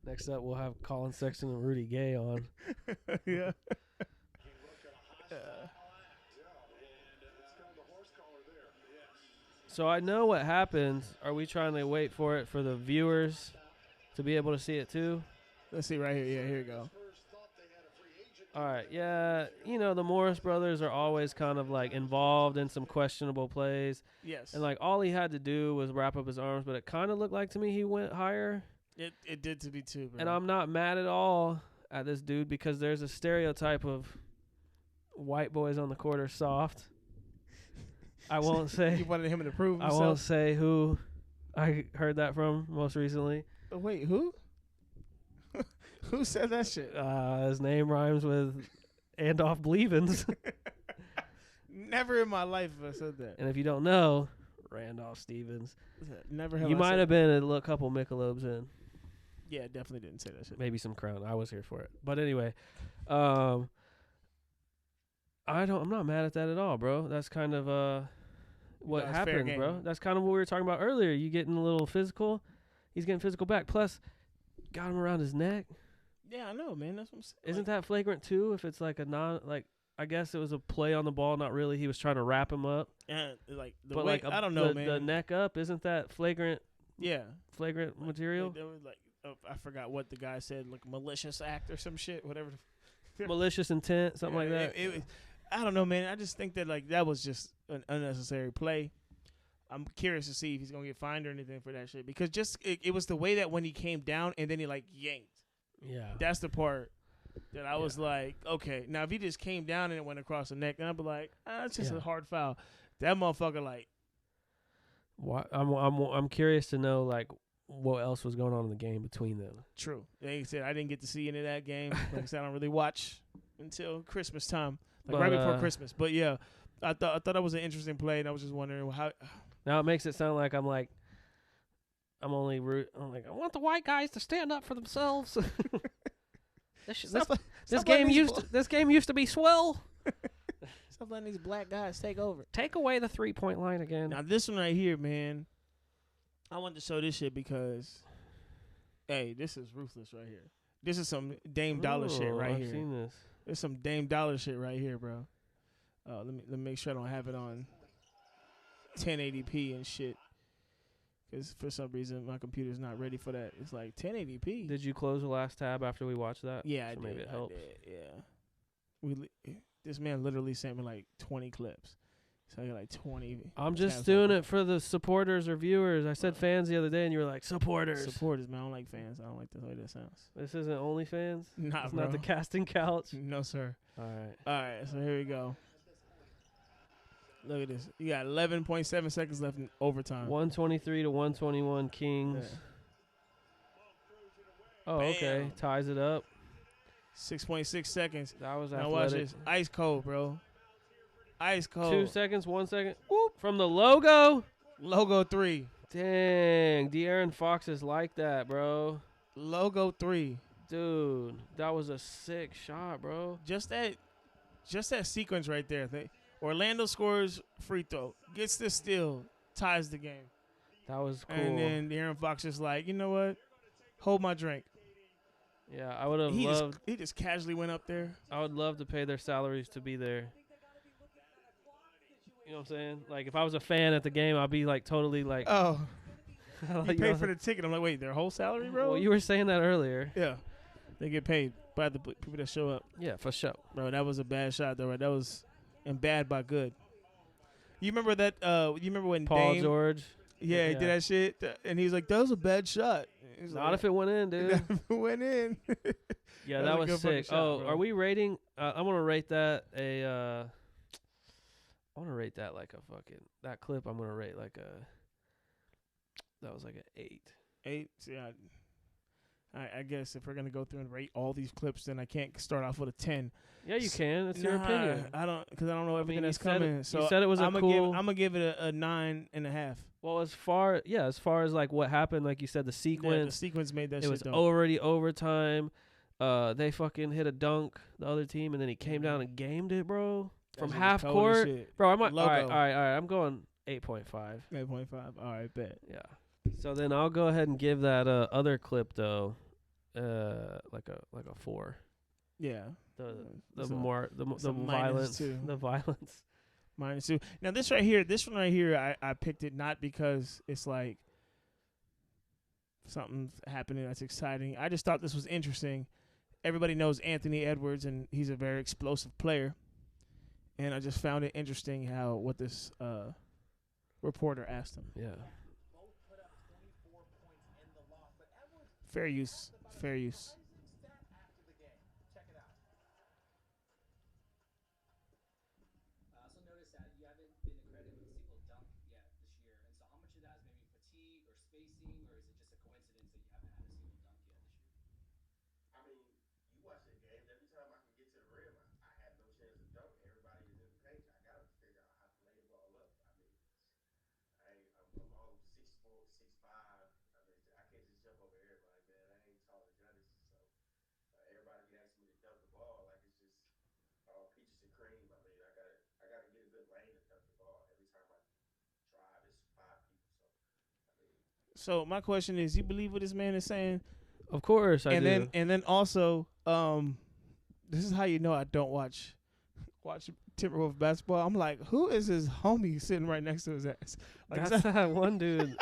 Next up, we'll have Colin Sexton and Rudy Gay on. Yeah. So I know what happens. Are we trying to wait for it for the viewers to be able to see it too? Let's see right here. Yeah, here we go. All right. Yeah. The Morris brothers are always kind of like involved in some questionable plays. Yes. And like all he had to do was wrap up his arms, but it kind of looked like to me he went higher. It did to me too, bro. And I'm not mad at all at this dude because there's a stereotype of white boys on the court are soft. I won't say. You wanted him to prove himself? I won't say who I heard that from most recently. Wait, who? Who said that shit? His name rhymes with Andolph Bleevens. Never in my life have I said that. And if you don't know, Randolph Stevens. Never have You I might said have been a couple Michelob's in. Yeah, definitely didn't say that shit. Maybe some Crown. I was here for it. But anyway, I'm not mad at that at all, bro. That's kind of what No, it's fair happens, game. bro. That's kind of what we were talking about earlier. You getting a little physical. He's getting physical back. Plus, got him around his neck. Yeah, I know, man. That's what I'm saying. Isn't that flagrant too? If it's like I guess it was a play on the ball. Not really. He was trying to wrap him up. Like the But way, like I don't know, man. The neck up, isn't that flagrant? Yeah, Flagrant material. Like, there was I forgot what the guy said, like malicious act or some shit, whatever. Malicious intent, something like that. It was, I don't know, man. I just think that that was just an unnecessary play. I'm curious to see if he's gonna get fined or anything for that shit because it was the way that when he came down and then he like yanked. Yeah. That's the part that I was like, okay. Now if he just came down and it went across the neck, then I'd be like, it's just a hard foul. That motherfucker like. What I'm curious to know like what else was going on in the game between them. True. Like I said, I didn't get to see any of that game. Like I said, I don't really watch until Christmas time, right before Christmas. But yeah, I thought that was an interesting play, and I was just wondering how. Now it makes it sound like I'm like I'm like, I want the white guys to stand up for themselves. This game used to be swell. Stop letting these black guys take over. Take away the 3-point line again. Now this one right here, man. I wanted to show this shit because, hey, this is ruthless right here. This is some Dame Dollar shit right I've here. seen this. There's some Dame Dollar shit right here, bro. Let me make sure I don't have it on 1080p and shit. Because for some reason my computer's not ready for that. It's like 1080p. Did you close the last tab after we watched that? Yeah, so I maybe did. it helps. This man literally sent me like 20 clips. So I got like 20. I'm just doing it for the supporters or viewers. I said fans the other day, and you were like, supporters. Supporters, man. I don't like fans. I don't like the way that sounds. This isn't OnlyFans? Nah, it's bro. not the casting couch? No, sir. All right. All right, so here we go. Look at this. You got 11.7 seconds left in overtime. 123 to 121 Kings. Yeah. Oh, okay. Bam. Ties it up. 6.6 seconds. That was Now watch athletic. this. Ice cold, bro. Ice cold. 2 seconds, 1 second. Whoop. From the logo. Logo 3. Dang. De'Aaron Fox is like that, bro. Logo 3. Dude, that was a sick shot, bro. Just that sequence right there. Orlando scores free throw, gets the steal, ties the game. That was cool. And then De'Aaron Fox is like, you know what? Hold my drink. Yeah, I would have loved. He just casually went up there. I would love to pay their salaries to be there. You know what I'm saying? Like, if I was a fan at the game, I'd be like totally like. Oh, like, you you paid know, for the ticket. I'm like, wait, their whole salary, bro? Well, you were saying that earlier. Yeah, they get paid by the people that show up. Yeah, for sure. Bro, that was a bad shot, though. Right? That was and bad by good. You remember that? You remember when Paul Dame, George? Yeah, he did that shit, and he's like, "That was a bad shot." He's Not like, if it went in, dude. If it went in. Yeah, That that was a was good fucking sick. shot, bro. Are we rating? I want to rate that I want to rate that like a fucking that clip. I'm gonna rate like a. That was like an 8. 8. Yeah. I guess if we're gonna go through and rate all these clips, then I can't start off with a 10. Yeah, you can. It's your opinion. I don't, because I don't know everything you that's said coming. it- So you said it was a I'm cool- gonna give it a 9.5. Well, as far as like what happened, like you said, the Yeah, the sequence. sequence made that It shit was dope. already overtime. They fucking hit a dunk, the other team, and then he came down and gamed it, bro. That From shit was half cold as court. shit. Bro, I'm all Logo. right. I'm going 8.5. 8.5. All right, bet. Yeah. So then I'll go ahead and give that other clip though, like a 4. Yeah. The It's a- more the it's a violence, -2. the violence. -2. Now this one right here, I picked it not because it's like something's happening that's exciting. I just thought this was interesting. Everybody knows Anthony Edwards, and he's a very explosive player. And I just found it interesting what this reporter asked him. Yeah. Fair use. Fair use. I also noticed that you haven't been accredited with a single dunk yet this year. And so how much of that is maybe fatigue or spacing, or is it just a coincidence that you haven't had a single dunk yet this year? I mean, you watch the games. Every time I can get to the rim, I have no chance to dunk. Everybody is in the paint. I got to figure out how to lay the ball up. I mean, I'm all 6'4", 6'5". I mean, I can't just jump over everybody, man. I ain't tall as Giannis. So everybody be asking me to dunk the ball like it's just all peaches and cream. I mean, I gotta get a good lane to dunk the ball. Every time I drive, it's 5 people. So, I mean, So my question is, you believe what this man is saying? Of course I do. And then also, this is how you know I don't watch Timberwolves basketball. I'm like, who is his homie sitting right next to his ass? Like, That's that one dude.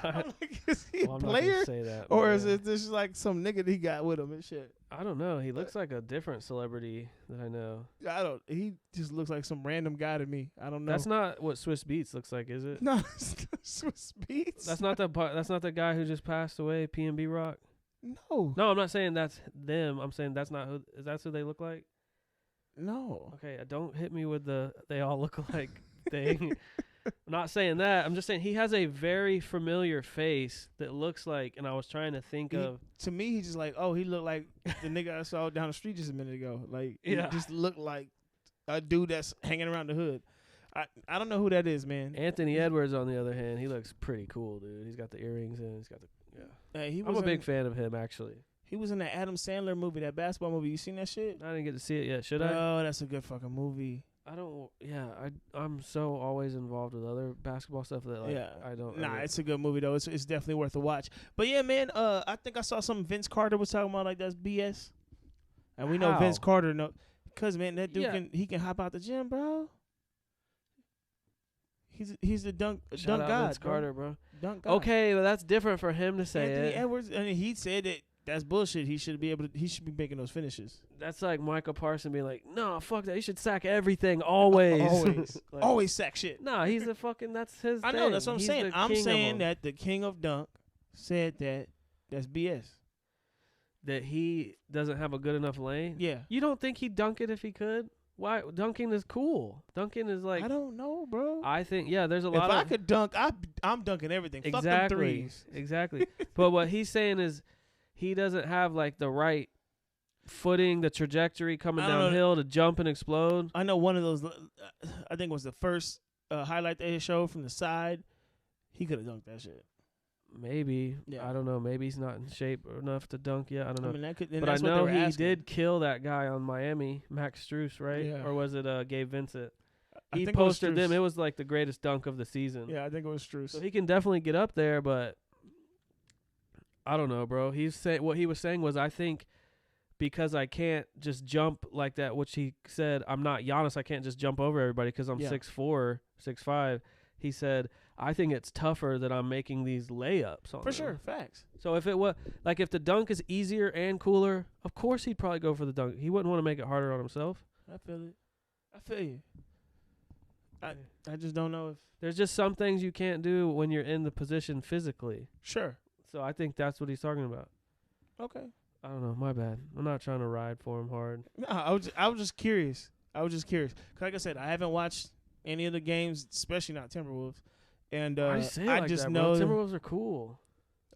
I'm like, is he Well, a I'm not gonna player? say that, Or but is yeah. it just like some nigga that he got with him and shit? I don't know. He looks like a different celebrity that I know. He just looks like some random guy to me. I don't know. That's not what Swiss Beats looks like, is it? No, it's not Swiss Beats. That's not the guy who just passed away, P&B Rock. No. No, I'm not saying that's them. I'm saying that's not who. Is that who they look like? No. Okay, don't hit me with the they all look alike thing. I'm not saying that. I'm just saying he has a very familiar face that looks like, and I was trying to think of. To me, he's just like, he looked like the nigga I saw down the street just a minute ago. Like, Yeah. he just looked like a dude that's hanging around the hood. I don't know who that is, man. Anthony Edwards, on the other hand, he looks pretty cool, dude. He's got the earrings and he's got the He I'm was a big fan of him, actually. He was in that Adam Sandler movie, that basketball movie. You seen that shit? I didn't get to see it yet. Should I? Oh, that's a good fucking movie. I don't. Yeah, I'm so always involved with other basketball stuff that I don't. Nah, ever- it's a good movie though. It's definitely worth a watch. But yeah, man. I think I saw something Vince Carter was talking about like that's BS. And we know Vince How? Carter cause man, that dude Yeah. he can hop out the gym, bro. He's the dunk Shout out god, Vince Carter, bro. Dunk god. Okay, well that's different for him to say Anthony it. Edwards, and he said that that's bullshit. He should be making those finishes. That's like Michael Parson being like, "No, fuck that. He should sack everything always." Always. Like, Always sack shit. Nah, he's a fucking. That's his. I know, thing. that's what I'm He's saying. the I'm king of saying them. that the king of dunk said that's BS. that he doesn't have a good enough lane. Yeah. You don't think he'd dunk it if he could? Why? Dunking is cool. Dunking is like. I don't know, bro. I think there's a If lot of. I could dunk, I'm dunking everything. Fuck them Exactly. threes. Exactly. But what he's saying is he doesn't have like the right footing, the trajectory coming I don't know. downhill to jump and explode. I know one of those. I think it was the first highlight they showed from the side. He could have dunked that shit. Maybe. Yeah. I don't know. Maybe he's not in shape enough to dunk yet. I don't know. I mean, that could. And but I that's what they know were he asking. did kill that guy on Miami, Max Strus, right? Yeah. Or was it Gabe Vincent? I He think it was posted them. Strus. It was like the greatest dunk of the season. Yeah, I think it was Strus. So he can definitely get up there, but I don't know, bro. What he was saying was, I think because I can't just jump like that, which he said, I'm not Giannis. I can't just jump over everybody because I'm Yeah. 6'4", 6'5". He said, I think it's tougher that I'm making these layups on For them. sure, facts. So if it was like if the dunk is easier and cooler, of course he'd probably go for the dunk. He wouldn't want to make it harder on himself. I feel it. I feel you. I just don't know if. There's just some things you can't do when you're in the position physically. Sure. So I think that's what he's talking about. Okay. I don't know. My bad. I'm not trying to ride for him hard. No, I was just curious. 'Cause like I said, I haven't watched any of the games, especially not Timberwolves. And I just say it I like just that, know bro. Timberwolves are cool.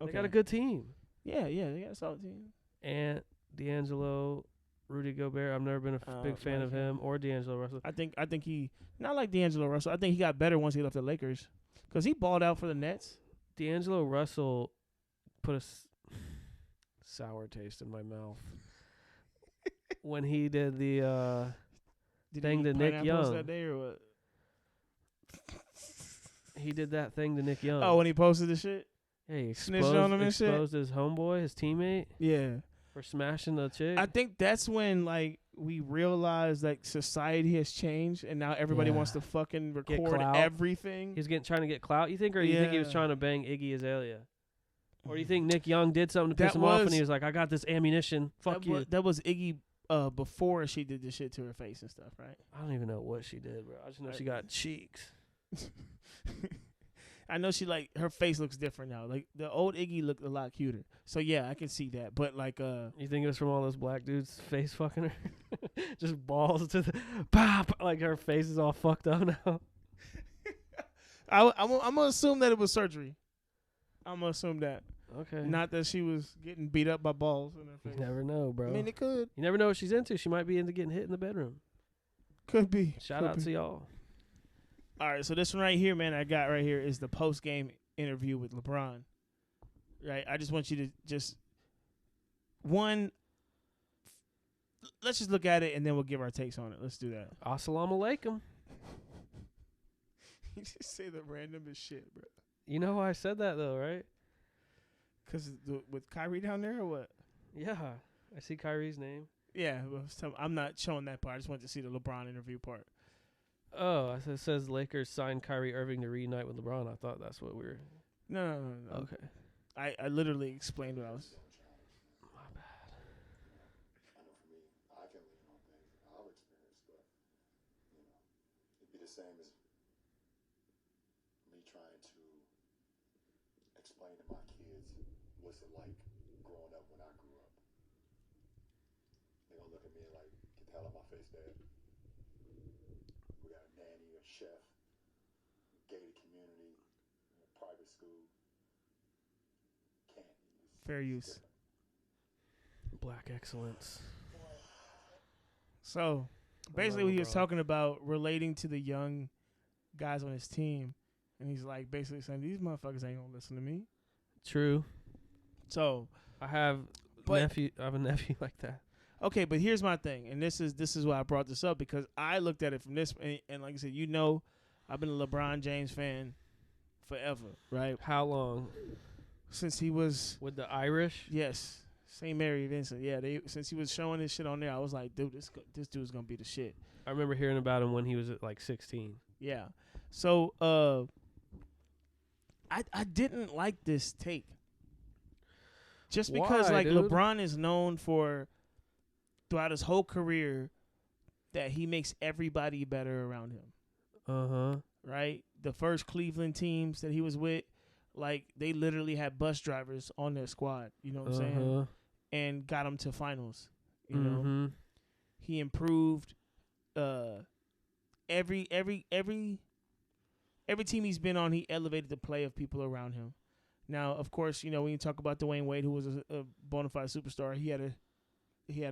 Okay. They got a good team. Yeah, they got a solid team. Ant, D'Angelo, Rudy Gobert. I've never been a big fan of him or D'Angelo Russell. I think he not like D'Angelo Russell. I think he got better once he left the Lakers, 'cause he balled out for the Nets. D'Angelo Russell put a sour taste in my mouth when he did the Did thing he to eat Nick pineapples Young. that day or what? He did that thing to Nick Young. Oh, when he posted the shit. yeah, he snitched exposed, on him and shit? exposed his homeboy, his teammate, Yeah. for smashing the chick. I think that's when like we realize like society has changed and now everybody Yeah. wants to fucking Get record clout. everything. He's trying to get clout, you think, or you think he was Yeah. trying to bang Iggy Azalea? Or do you think Nick Young did something to piss That him off and was- he was like, I got this ammunition. Fuck that you. Was, that was Iggy before she did the shit to her face and stuff, right? I don't even know what she did, bro. I just know she got cheeks. I know she like her face looks different now. Like the old Iggy looked a lot cuter. So yeah, I can see that. But like You think it was from all those black dudes face fucking her? Just balls to the pop. Like her face is all fucked up now. I'm gonna assume that it was surgery. I'm gonna assume that. Okay. Not that she was getting beat up by balls in her You face. never know, bro. I mean, it could. You never know what she's into. She might be into getting hit in the bedroom. Could be. Shout Could out be. to y'all. All right, so this one right here, man, I got right here is the post-game interview with LeBron. Right? I just want you to just let's just look at it and then we'll give our takes on it. Let's do that. Assalamu alaikum. You just say the randomest shit, bro. You know why I said that though, right? Cuz with Kyrie down there or what? Yeah. I see Kyrie's name. Yeah, well, I'm not showing that part. I just want to see the LeBron interview part. Oh, it says Lakers signed Kyrie Irving to reunite with LeBron. I thought that's what we were. No. Okay. I literally explained what I was. My bad. I know for me, I can lean on things that I've experienced, but it'd be the same as me trying to explain to my kids what's it like growing up when I grew up. They're gonna look at me like, get the hell out of my face, Dad. We got a nanny, a chef, gated community, private school. Can't use. Fair use. Black excellence. So, basically, Hello, what he was bro. talking about relating to the young guys on his team, and he's like basically saying these motherfuckers ain't gonna listen to me. True. So I have But- a nephew like that. okay, but here's my thing, and this is why I brought this up, because I looked at it from this, and like I said, I've been a LeBron James fan forever, right? How long? Since he was With the Irish? yes, St. Mary Vincent, yeah. Since he was showing his shit on there, I was like, dude, this dude's gonna be the shit. I remember hearing about him when he was at like 16. Yeah. So I didn't like this take. Just because Why, like dude? LeBron is known for throughout his whole career that he makes everybody better around him. Uh-huh. Right? The first Cleveland teams that he was with, like they literally had bus drivers on their squad, you know what I'm saying? Uh-huh. And got them to finals. You know? Mm-hmm. He improved every team he's been on, he elevated the play of people around him. Now, of course, when you talk about Dwayne Wade, who was a bona fide superstar, he had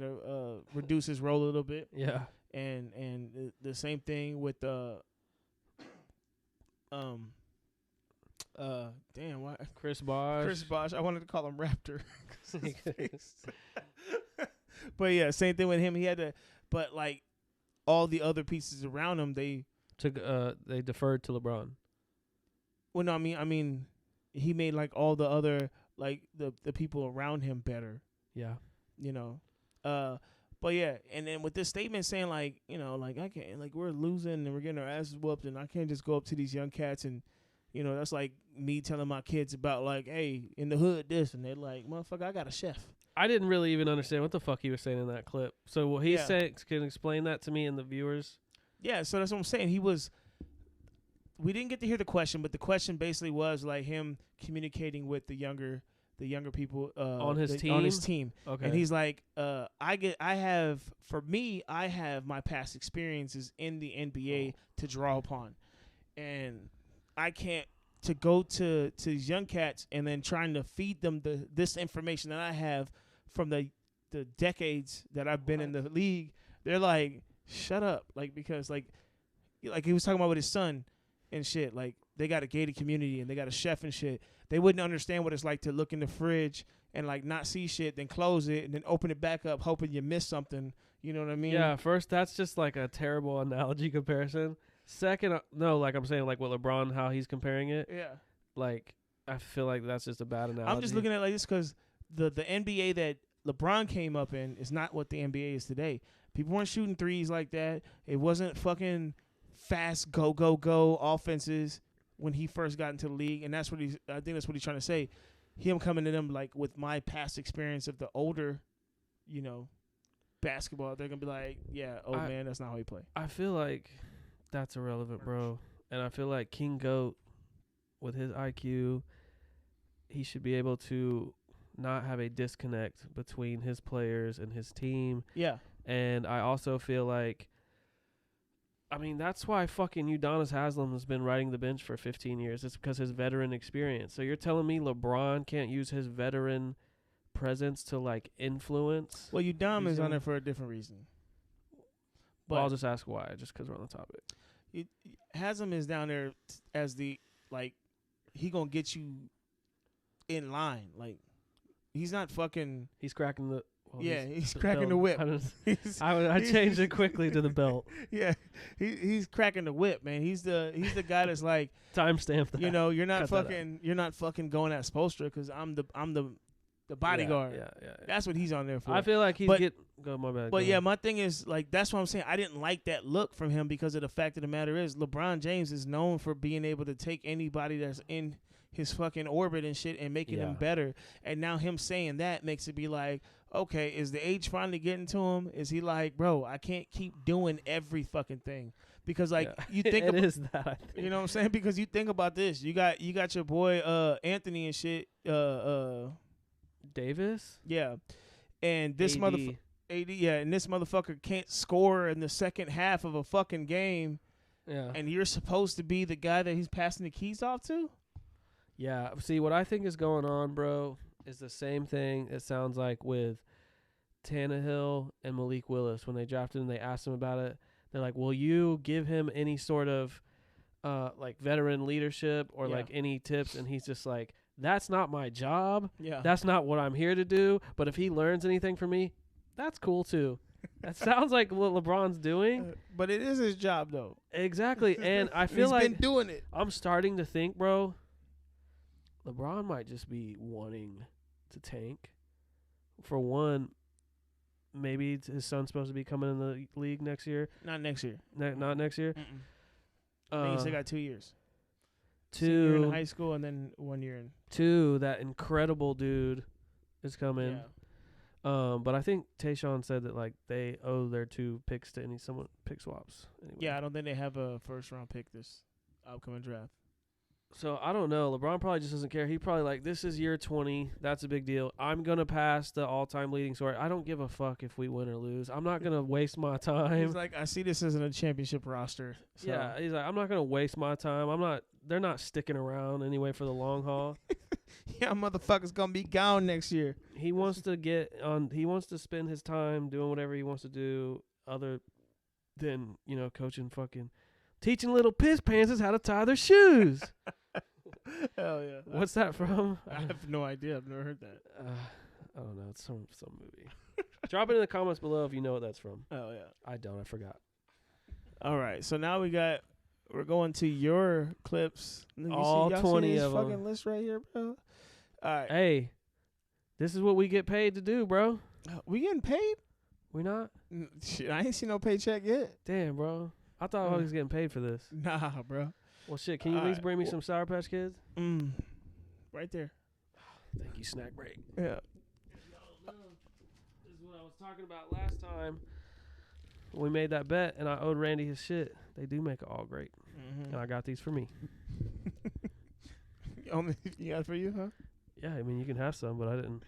to reduce his role a little bit. Yeah. And the same thing with why Chris Bosh. Chris Bosh. I wanted to call him Raptor. But yeah, same thing with him. He had to, but like all the other pieces around him, they deferred to LeBron. well, no, I mean, he made like all the other like the people around him better. Yeah. But yeah, and then with this statement saying like, like I can't, like we're losing and we're getting our asses whooped, and I can't just go up to these young cats and, that's like me telling my kids about like, hey, in the hood this, and they're like, motherfucker, I got a chef. I didn't really even understand what the fuck he was saying in that clip. So what he Yeah. said, can you explain that to me and the viewers? Yeah, so that's what I'm saying. We didn't get to hear the question, but the question basically was like him communicating with the younger people On his team. Okay. And he's like, I have my past experiences in the NBA to draw upon, and I can't to go to these young cats and then trying to feed them this information that I have from the decades that I've been in the league. They're like, shut up, like because like he was talking about with his son and shit. Like they got a gated community and they got a chef and shit. They wouldn't understand what it's like to look in the fridge and like not see shit, then close it and then open it back up, hoping you miss something. You know what I mean? Yeah. First, that's just like a terrible analogy comparison. Second, no, like I'm saying, like with LeBron, how he's comparing it. Yeah. Like I feel like that's just a bad analogy. I'm just looking at it like this because the NBA that LeBron came up in is not what the NBA is today. People weren't shooting threes like that. It wasn't fucking fast go offenses when he first got into the league, and I think that's what he's trying to say. Him coming to them like with my past experience of the older, basketball, they're gonna be like, yeah, man, that's not how he play. I feel like that's irrelevant, bro. And I feel like King Goat, with his IQ, he should be able to not have a disconnect between his players and his team. Yeah. And I also feel like, I mean, that's why fucking Udonis Haslem has been riding the bench for 15 years. It's because his veteran experience. So you're telling me LeBron can't use his veteran presence to, like, influence? Well, Udom is on there for a different reason. But I'll just ask why, just because we're on the topic. Haslam is down there as the, like, he gonna get you in line. Like, he's not fucking. He's cracking the. Well, he's cracking the whip. I changed it quickly to the belt. Yeah, he's cracking the whip, man. He's the guy that's like timestamp that. You're not fucking going at Spoelstra because I'm the bodyguard. Yeah. That's what he's on there for. I feel like go my bad. But yeah, my thing is like that's what I'm saying. I didn't like that look from him because of the fact of the matter is LeBron James is known for being able to take anybody that's in his fucking orbit and shit and making him better. And now him saying that makes it be like, okay, is the age finally getting to him? Is he like, bro, I can't keep doing every fucking thing because like you think it is that. I think. You know what I'm saying? Because you think about this, you got your boy Anthony and shit. Davis. Yeah, and this motherfucker AD. Yeah, and this motherfucker can't score in the second half of a fucking game. Yeah, and you're supposed to be the guy that he's passing the keys off to. Yeah. See, what I think is going on, bro, is the same thing it sounds like with Tannehill and Malik Willis when they drafted him. They asked him about it. They're like, will you give him any sort of like veteran leadership or Yeah. like any tips, and he's just like, that's not my job. Yeah. That's not what I'm here to do. But if he learns anything from me, that's cool too. That sounds like what LeBron's doing. But it is his job though. Exactly. And I feel He's like been doing it. I'm starting to think, bro, LeBron might just be wanting to tank. For one, maybe his son's supposed to be coming in the league next year. Not next year. Not next year. I think he still got 2 years. Two Senior in high school and then 1 year in. Two, that incredible dude is coming. Yeah. But I think Tayshaun said that like they owe their 2 picks to someone pick swaps. Anyway. Yeah, I don't think they have a first round pick this upcoming draft. So I don't know. LeBron probably just doesn't care. He probably like, this is year 20. That's a big deal. I'm gonna pass the all-time leading scorer. I don't give a fuck if we win or lose. I'm not gonna waste my time. He's like, I see this isn't a championship roster. So. Yeah, he's like, I'm not gonna waste my time. They're not sticking around anyway for the long haul. Yeah, motherfucker's gonna be gone next year. He wants to get on. He wants to spend his time doing whatever he wants to do, other than coaching teaching little piss pantses how to tie their shoes. Hell yeah. What's that from? I have no idea. I've never heard that. I don't know. It's some movie. Drop it in the comments below if you know what that's from. Oh yeah. I don't. I forgot. All right. So now we're going to your clips. All 20 this of 'em. fucking list right here, bro. All right. Hey, this is what we get paid to do, bro. We getting paid? We not? Shit, I ain't seen no paycheck yet. Damn, bro. I thought I was getting paid for this. Nah, bro. Well, shit. Can you at least Alright, bring me some Sour Patch Kids? Right there. Thank you, snack break. Yeah. This is what I was talking about last time. We made that bet, and I owed Randy his shit. They do make it all great, and I got these for me. Only you got it for you, huh? Yeah, I mean you can have some, but I didn't.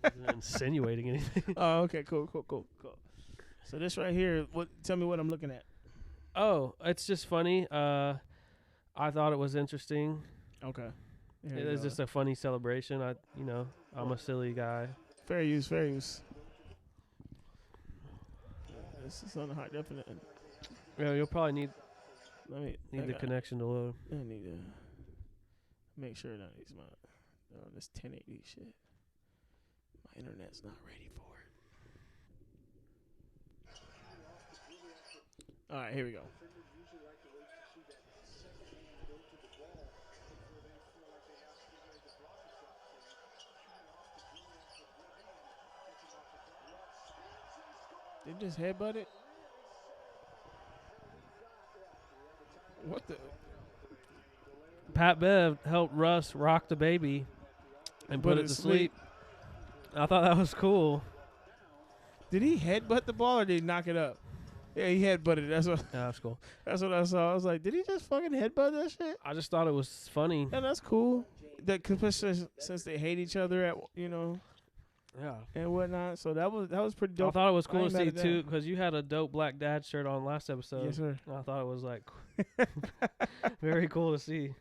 Wasn't insinuating anything. Oh, okay, cool. So this right here, tell me what I'm looking at. Oh, it's just funny. I thought it was interesting. Okay. It is just a funny celebration. I'm a silly guy. Fair use. This is on the high definition. Yeah, you'll probably need I the got- connection to load. I need to make sure that it's my this 1080 shit. My internet's not ready for it. All right, here we go. They just headbutt it. What the? Pat Bev helped Russ rock the baby and put it to sleep. I thought that was cool. Did he headbutt the ball or did he knock it up? Yeah, he headbutted it. Yeah, that's cool. That's what I saw. I was like, did he just fucking headbutt that shit? I just thought it was funny. Yeah, that's cool. That since they hate each other at Yeah. and whatnot. So that was pretty dope. I thought it was cool ain't to mad see at that. too, because you had a dope Black Dad shirt on last episode. Yes, sir. I thought it was like very cool to see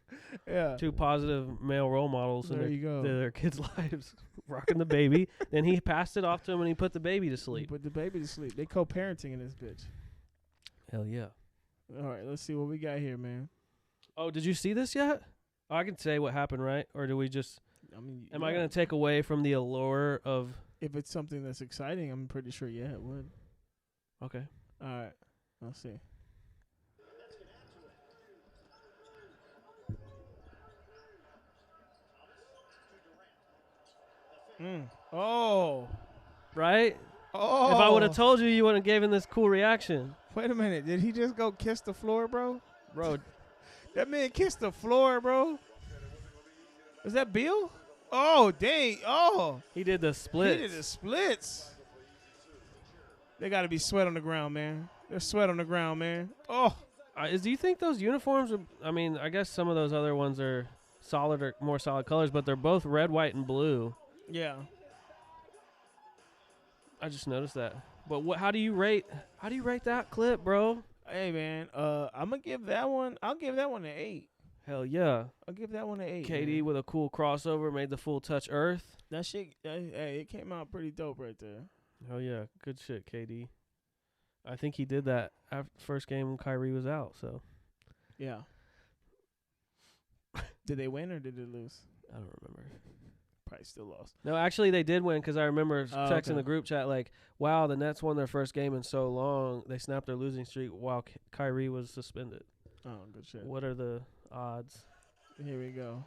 Yeah. 2 positive male role models in There you go. their kids' lives, rocking the baby. Then he passed it off to him and he put the baby to He sleep. put the baby to sleep. They co-parenting in this bitch. Hell yeah. All right, let's see what we got here, man. Oh, did you see this yet? Oh, I can say what happened, right? Or do we just? I mean, Am I yeah. gonna take away from the allure of? If it's something that's exciting, I'm pretty sure. Yeah, it would. Okay. All right, let's see. Oh. Right? Oh. If I would have told you, you wouldn't have given this cool reaction. Wait a minute. Did he just go kiss the floor, bro? Bro, That man kissed the floor, bro. Is that Bill? Oh, dang. Oh. he did the split. He did the splits. They got to be sweat on the ground, man. There's sweat on the ground, man. Oh. Do you think those uniforms are, I mean, I guess some of those other ones are solid or more solid colors, but they're both red, white, and blue. Yeah. I just noticed that. But how do you rate that clip, bro? Hey, man. I'm going to give that one. I'll give that one an 8. Hell yeah. I'll give that one an 8. KD man. with a cool crossover, made the full touch earth. That shit, hey, it came out pretty dope right there. Hell yeah. Good shit, KD. I think he did that after first game when Kyrie was out, so. Yeah. Did they win or did they lose? I don't remember. Probably still lost. No, actually they did win because I remember Oh, texting okay. the group chat like, "Wow, the Nets won their first game in so long. They snapped their losing streak while Kyrie was suspended. Oh, good shit. What are the odds?" Here we go.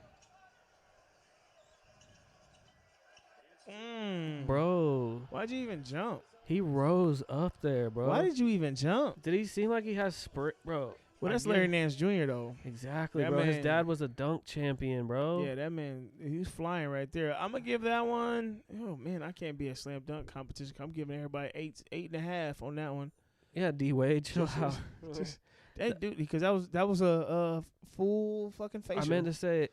Bro, Why'd you even jump? he rose up there, bro. Why did you even jump? Did he seem like he has sprint, bro? Well, I that's get Larry it. Nance Jr. though. Exactly, That bro. His man- dad was a dunk champion, bro. Yeah, that man, he's flying right there. I'm gonna give that one. Oh man, I can't be a slam dunk competition. I'm giving everybody 8.5 on that one. Yeah, D Wade, chill out. Just that dude, because that was a full fucking facial. I meant to say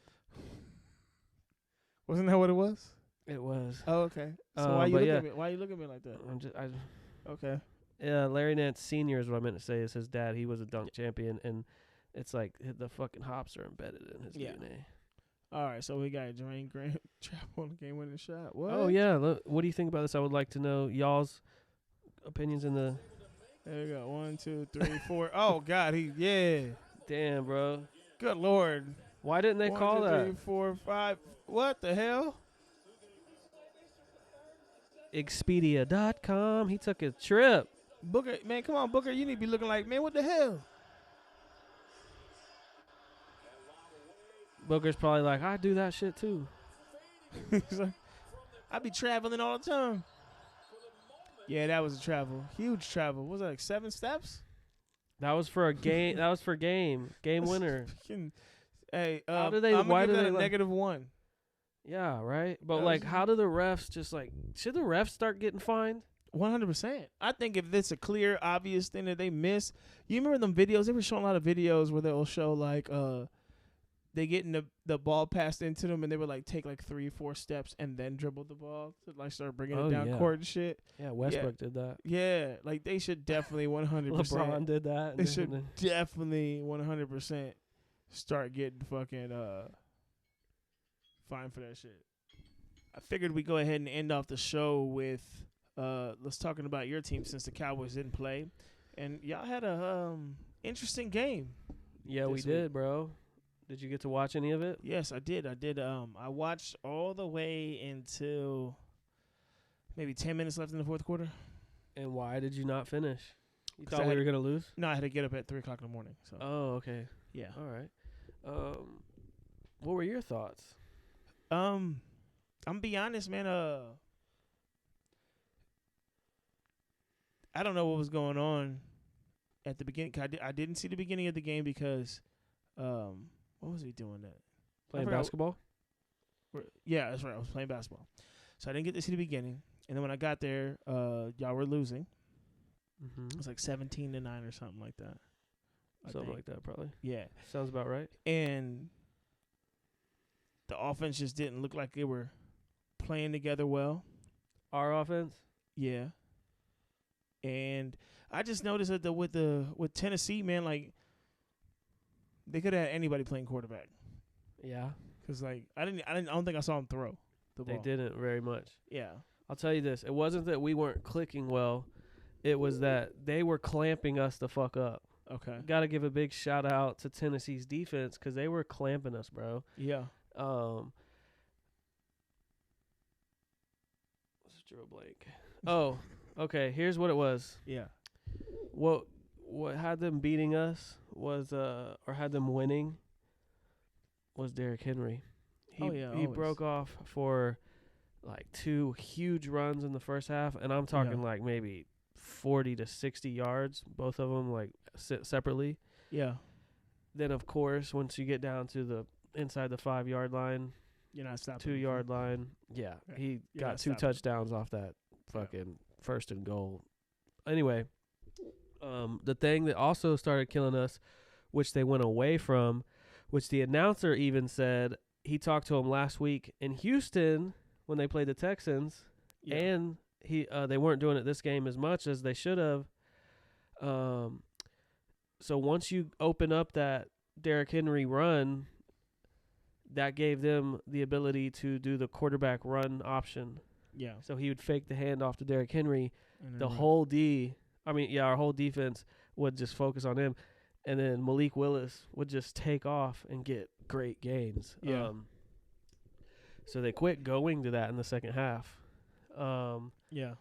Wasn't that what it was? it was. Oh, okay. So why you but look yeah. at me? Why you look at me like that? Okay. Larry Nance Senior is what I meant to say. Is his dad? He was a dunk champion, and it's like the fucking hops are embedded in his Yeah. DNA. All right, so we got Dwayne Graham trap on the game-winning shot. What? Oh yeah, what do you think about this? I would like to know y'all's opinions in the. There we go. 1, 2, 3, 4. Oh God, Damn, bro. Good Lord. Why didn't they 1, call 2, that? 3, 4, 5. What the hell? Expedia.com. He took a trip. Booker, man, come on, Booker. You need to be looking like, man, what the hell? Booker's probably like, I do that shit too. He's like, I be traveling all the time. Yeah, that was a travel. Huge travel. What was that, like 7 steps? That was for a game. That was for game winner. Hey, How do they- I'm why gonna do give they that a let- -1. Yeah, right. But That like, was- how do the refs just like? Should the refs start getting fined? 100%. I think if it's a clear, obvious thing that they miss, you remember them videos? They were showing a lot of videos where they'll show like they getting the ball passed into them and they would like take like 3 or 4 steps and then dribble the ball to like start bringing Oh, it down yeah. court and shit. Yeah, Westbrook did that. Yeah, like they should definitely 100%. LeBron did that. They should definitely 100% start getting fucking fined for that shit. I figured we'd go ahead and end off the show with let's talking about your team since the Cowboys didn't play, and y'all had a interesting game. Yeah, we this week. did, bro. Did you get to watch any of it? Yes, I did. I watched all the way until maybe 10 minutes left in the fourth quarter. And why did you not finish? You 'Cause thought I we had- were gonna lose? No, I had to get up at 3:00 in the morning. So Oh, okay. yeah. All right. What were your thoughts? I'm gonna be honest, man. I don't know what was going on at the beginning. 'Cause I didn't see the beginning of the game because, what was he doing? Playing forgot- basketball? Yeah, that's right. I was playing basketball, so I didn't get to see the beginning. And then when I got there, y'all were losing. Mm-hmm. It was like 17-9 or something like that. I Something think. like that, probably. Yeah, Sounds about right. and the offense just didn't look like they were playing together well. Our offense? Yeah. And I just noticed that with Tennessee, man, like they could have had anybody playing quarterback. Yeah. Cause like I don't think I saw him throw the ball. They didn't very much. Yeah. I'll tell you this. It wasn't that we weren't clicking well. It was that they were clamping us the fuck up. Okay. Got to give a big shout out to Tennessee's defense because they were clamping us, bro. Yeah. What's Drew Blake? Oh, okay. Here's what it was. Yeah. What had them beating us was or had them winning was Derrick Henry. He always. broke off for like 2 huge runs in the first half, and I'm talking like maybe 40 to 60 yards, both of them like separately. Yeah. Then of course, once you get down to the inside the 5-yard line, You're not stopping. 2-yard line, yeah, he You're got not 2 stopping. touchdowns off that fucking first and goal. Anyway, the thing that also started killing us, which they went away from, which the announcer even said he talked to him last week in Houston when they played the Texans, Yeah. and they weren't doing it this game as much as they should have. So once you open up that Derrick Henry run, that gave them the ability to do the quarterback run option. Yeah. So he would fake the handoff to Derrick Henry. And then The run. whole our whole defense would just focus on him. and then Malik Willis would just take off and get great gains. Yeah. So they quit going to that in the second half. Yeah.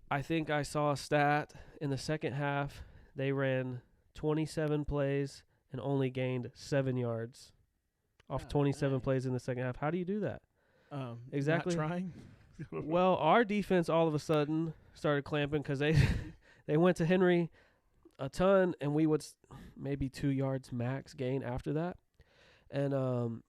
I think I saw a stat in the second half. They ran 27 plays and only gained 7 yards off God 27 dang. plays in the second half. How do you do that? Exactly. Not trying. Well, our defense all of a sudden started clamping because they went to Henry a ton, and we would maybe 2 yards max gain after that. And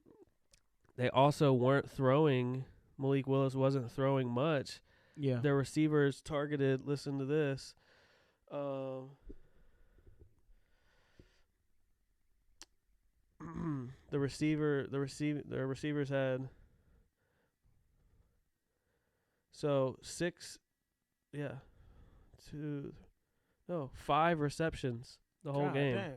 they also weren't throwing. Malik Willis wasn't throwing much. Yeah. Their receivers targeted. Listen to this. Their receivers had 5 receptions the whole God game. dang.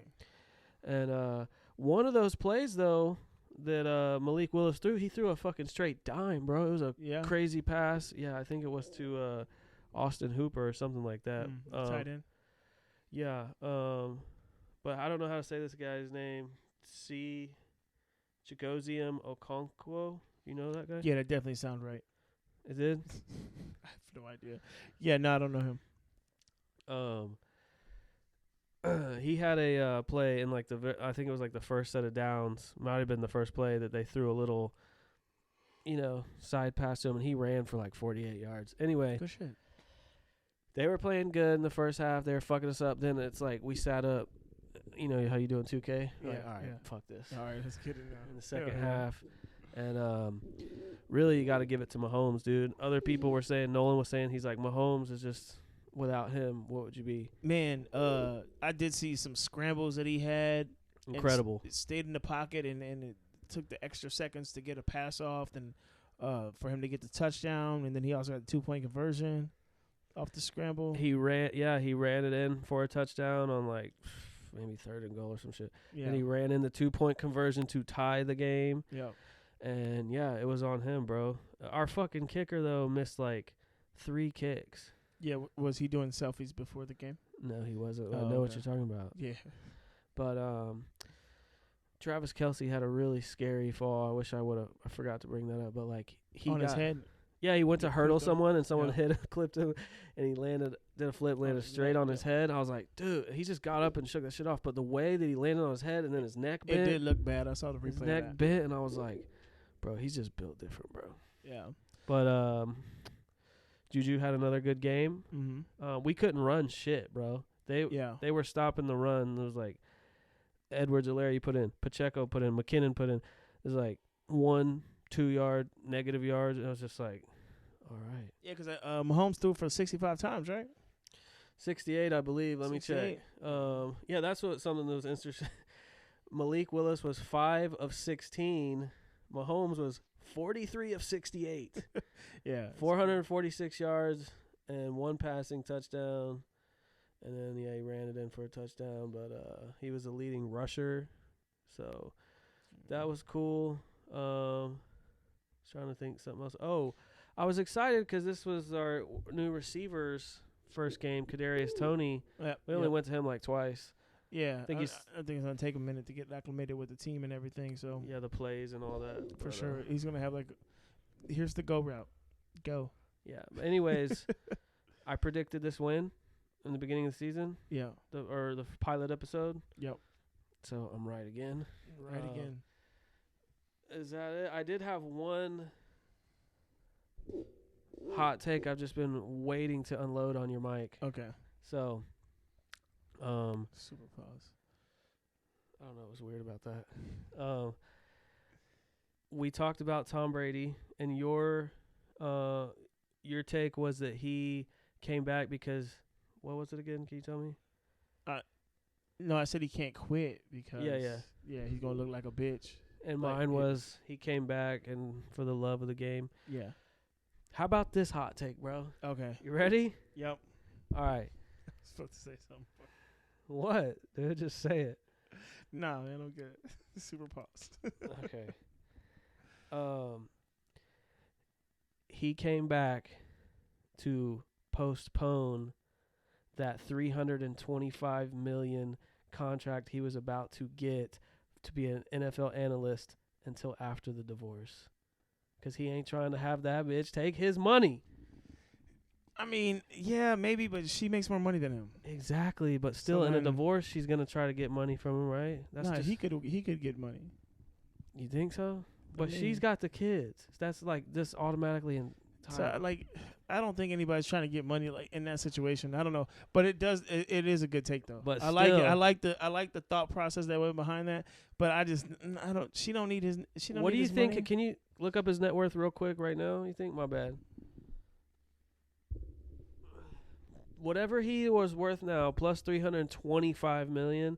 And one of those plays though that Malik Willis threw, he threw a fucking straight dime, bro. It was a Yeah. crazy pass. Yeah, I think it was to Austin Hooper or something like that. Tight end. Yeah. But I don't know how to say this guy's name. Chigozium Okonkwo. You know that guy? Yeah, that definitely sounds right. It did? I have no idea. Yeah, no, I don't know him. He had a play in like I think it was like the first set of downs. Might have been the first play that they threw a little, side pass to him, and he ran for like 48 yards. Anyway, Good shit. they were playing good in the first half. They were fucking us up. Then it's like we sat up. You know how you do in 2K? Yeah, Like, all right, yeah. fuck this. All right, let's get it now. In the second Yeah. half. And really, you got to give it to Mahomes, dude. Other people were saying, Nolan was saying, he's like, Mahomes is just, without him, what would you be? Man, I did see some scrambles that he had. and Incredible. Stayed in the pocket, and it took the extra seconds to get a pass off, and for him to get the touchdown, and then he also had the 2-point conversion off the scramble. He ran it in for a touchdown on like maybe 3rd and goal or some shit. Yeah. And he ran in the 2-point conversion to tie the game. Yeah. And yeah, it was on him, bro. Our fucking kicker though missed like 3 kicks. Yeah, was he doing selfies before the game? No, he wasn't. I Oh, know what okay. you're talking about. Yeah. But Travis Kelce had a really scary fall. I forgot to bring that up. But like On his head. Yeah, he went to Get hurdle clipped on- someone and someone yeah. clipped him, and he did a flip, landed his straight neck, on his head. I was like, dude, he just got up and shook that shit off. But the way that he landed on his head and then his neck It bent, did look bad. I saw the his replay. neck of that. bent, and I was like, bro, he's just built different, bro. Yeah. But Juju had another good game. Mm-hmm. We couldn't run shit, bro. Yeah. They were stopping the run. It was like Edwards-Helaire put in, Pacheco put in, McKinnon put in. It was like 1-2 yard negative yards. And I was just like, all right. Yeah, because Mahomes threw for 65 times, right? 68, I believe. Let me check. 68. Yeah, that's something that was interesting. Malik Willis was 5 of 16. Mahomes was 43 of 68. Yeah. 446 yards and 1 passing touchdown. And then, yeah, he ran it in for a touchdown. But he was a leading rusher. So that was cool. Trying to think something else. Oh, I was excited because this was our new receiver's first game, Kadarius Toney. Yeah. We only went to him like twice. Yeah. I think I think it's going to take a minute to get acclimated with the team and everything. So, Yeah, the plays and all that. for But, sure. He's going to have, here's the go route. Go. Yeah. But anyways, I predicted this win in the beginning of the season, Yeah. the pilot episode. Yep. So I'm right again. Right again. Is that it? I did have one hot take I've just been waiting to unload on your mic. Okay. So, Super pause. I don't know. It was weird about that. We talked about Tom Brady, and your take was that he came back because what was it again? Can you tell me? No, I said he can't quit because Yeah. he's gonna look like a bitch. And Like, mine was he came back and for the love of the game. Yeah. How about this hot take, bro? Okay. You ready? Yep. All right. I was supposed to say something. What? Dude, just say it. Nah, man, I'm good. Super paused. Okay. He came back to postpone that $325 million contract he was about to get to be an NFL analyst until after the divorce. Because he ain't trying to have that bitch take his money. I mean, yeah, maybe, but she makes more money than him. Exactly, but still, So in a then- divorce, she's gonna try to get money from him, right? Nah, he could get money. You think so? But mean- she's got the kids. That's like just automatically in So time. like, I don't think anybody's trying to get money like in that situation. I don't know, but it does. It is a good take though. But I like it. still- I like the thought process that went behind that. But I don't. She don't need his. She don't. What need do you his think? money. Can you look up his net worth real quick right now? You think? My bad. Whatever he was worth now, plus $325 million.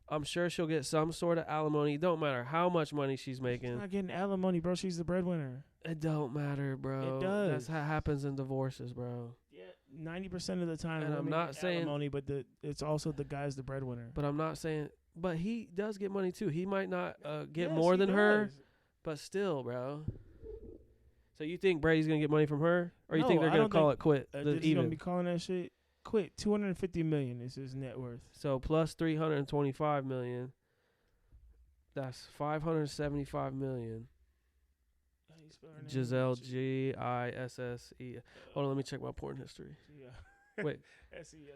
I'm sure she'll get some sort of alimony. It don't matter how much money she's She's making. not getting alimony, bro. She's the breadwinner. It don't matter, bro. It does. That's how it happens in divorces, bro. Yeah, 90% of the time. And I'm women not get saying- alimony, but it's also the guy's the breadwinner. But I'm not saying. But he does get money too. He might not get Yes, more he than her, does. but still, bro. So you think Brady's gonna get money from her, or you No, think they're I gonna don't call think- it quit? He's even. gonna be calling that shit quit. 250 million is his net worth. So plus 325 million. That's 575 million. How you spell her name? Giselle, Gisse. Hold on, let me check my porn history. Yeah. Wait. SELE.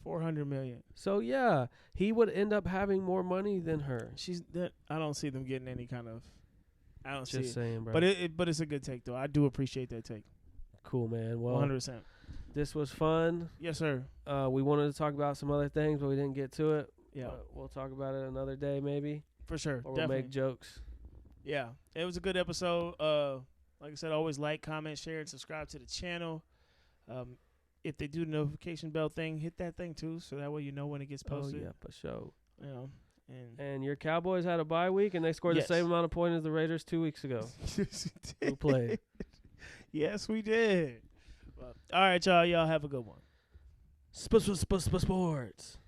400 million. So yeah, he would end up having more money than her. She's that. I don't see them getting any kind of. I don't see Just it. saying, bro. But it's a good take though. I do appreciate that take. Cool, man. Well, 100%. this was fun. Yes, sir. We wanted to talk about some other things, but we didn't get to it. Yeah, We'll talk about it another day, maybe, for sure. or we'll Definitely. make jokes. Yeah, it was a good episode. Like I said, always like, comment, share, and subscribe to the channel. If they do the notification bell thing, hit that thing too, so that way you know when it gets posted. Oh yeah, for sure. You know, and And your Cowboys had a bye week, and they scored Yes. the same amount of points as the Raiders 2 weeks ago. Who played? Yes, we did. Well, all right, y'all. Y'all have a good one. Sports.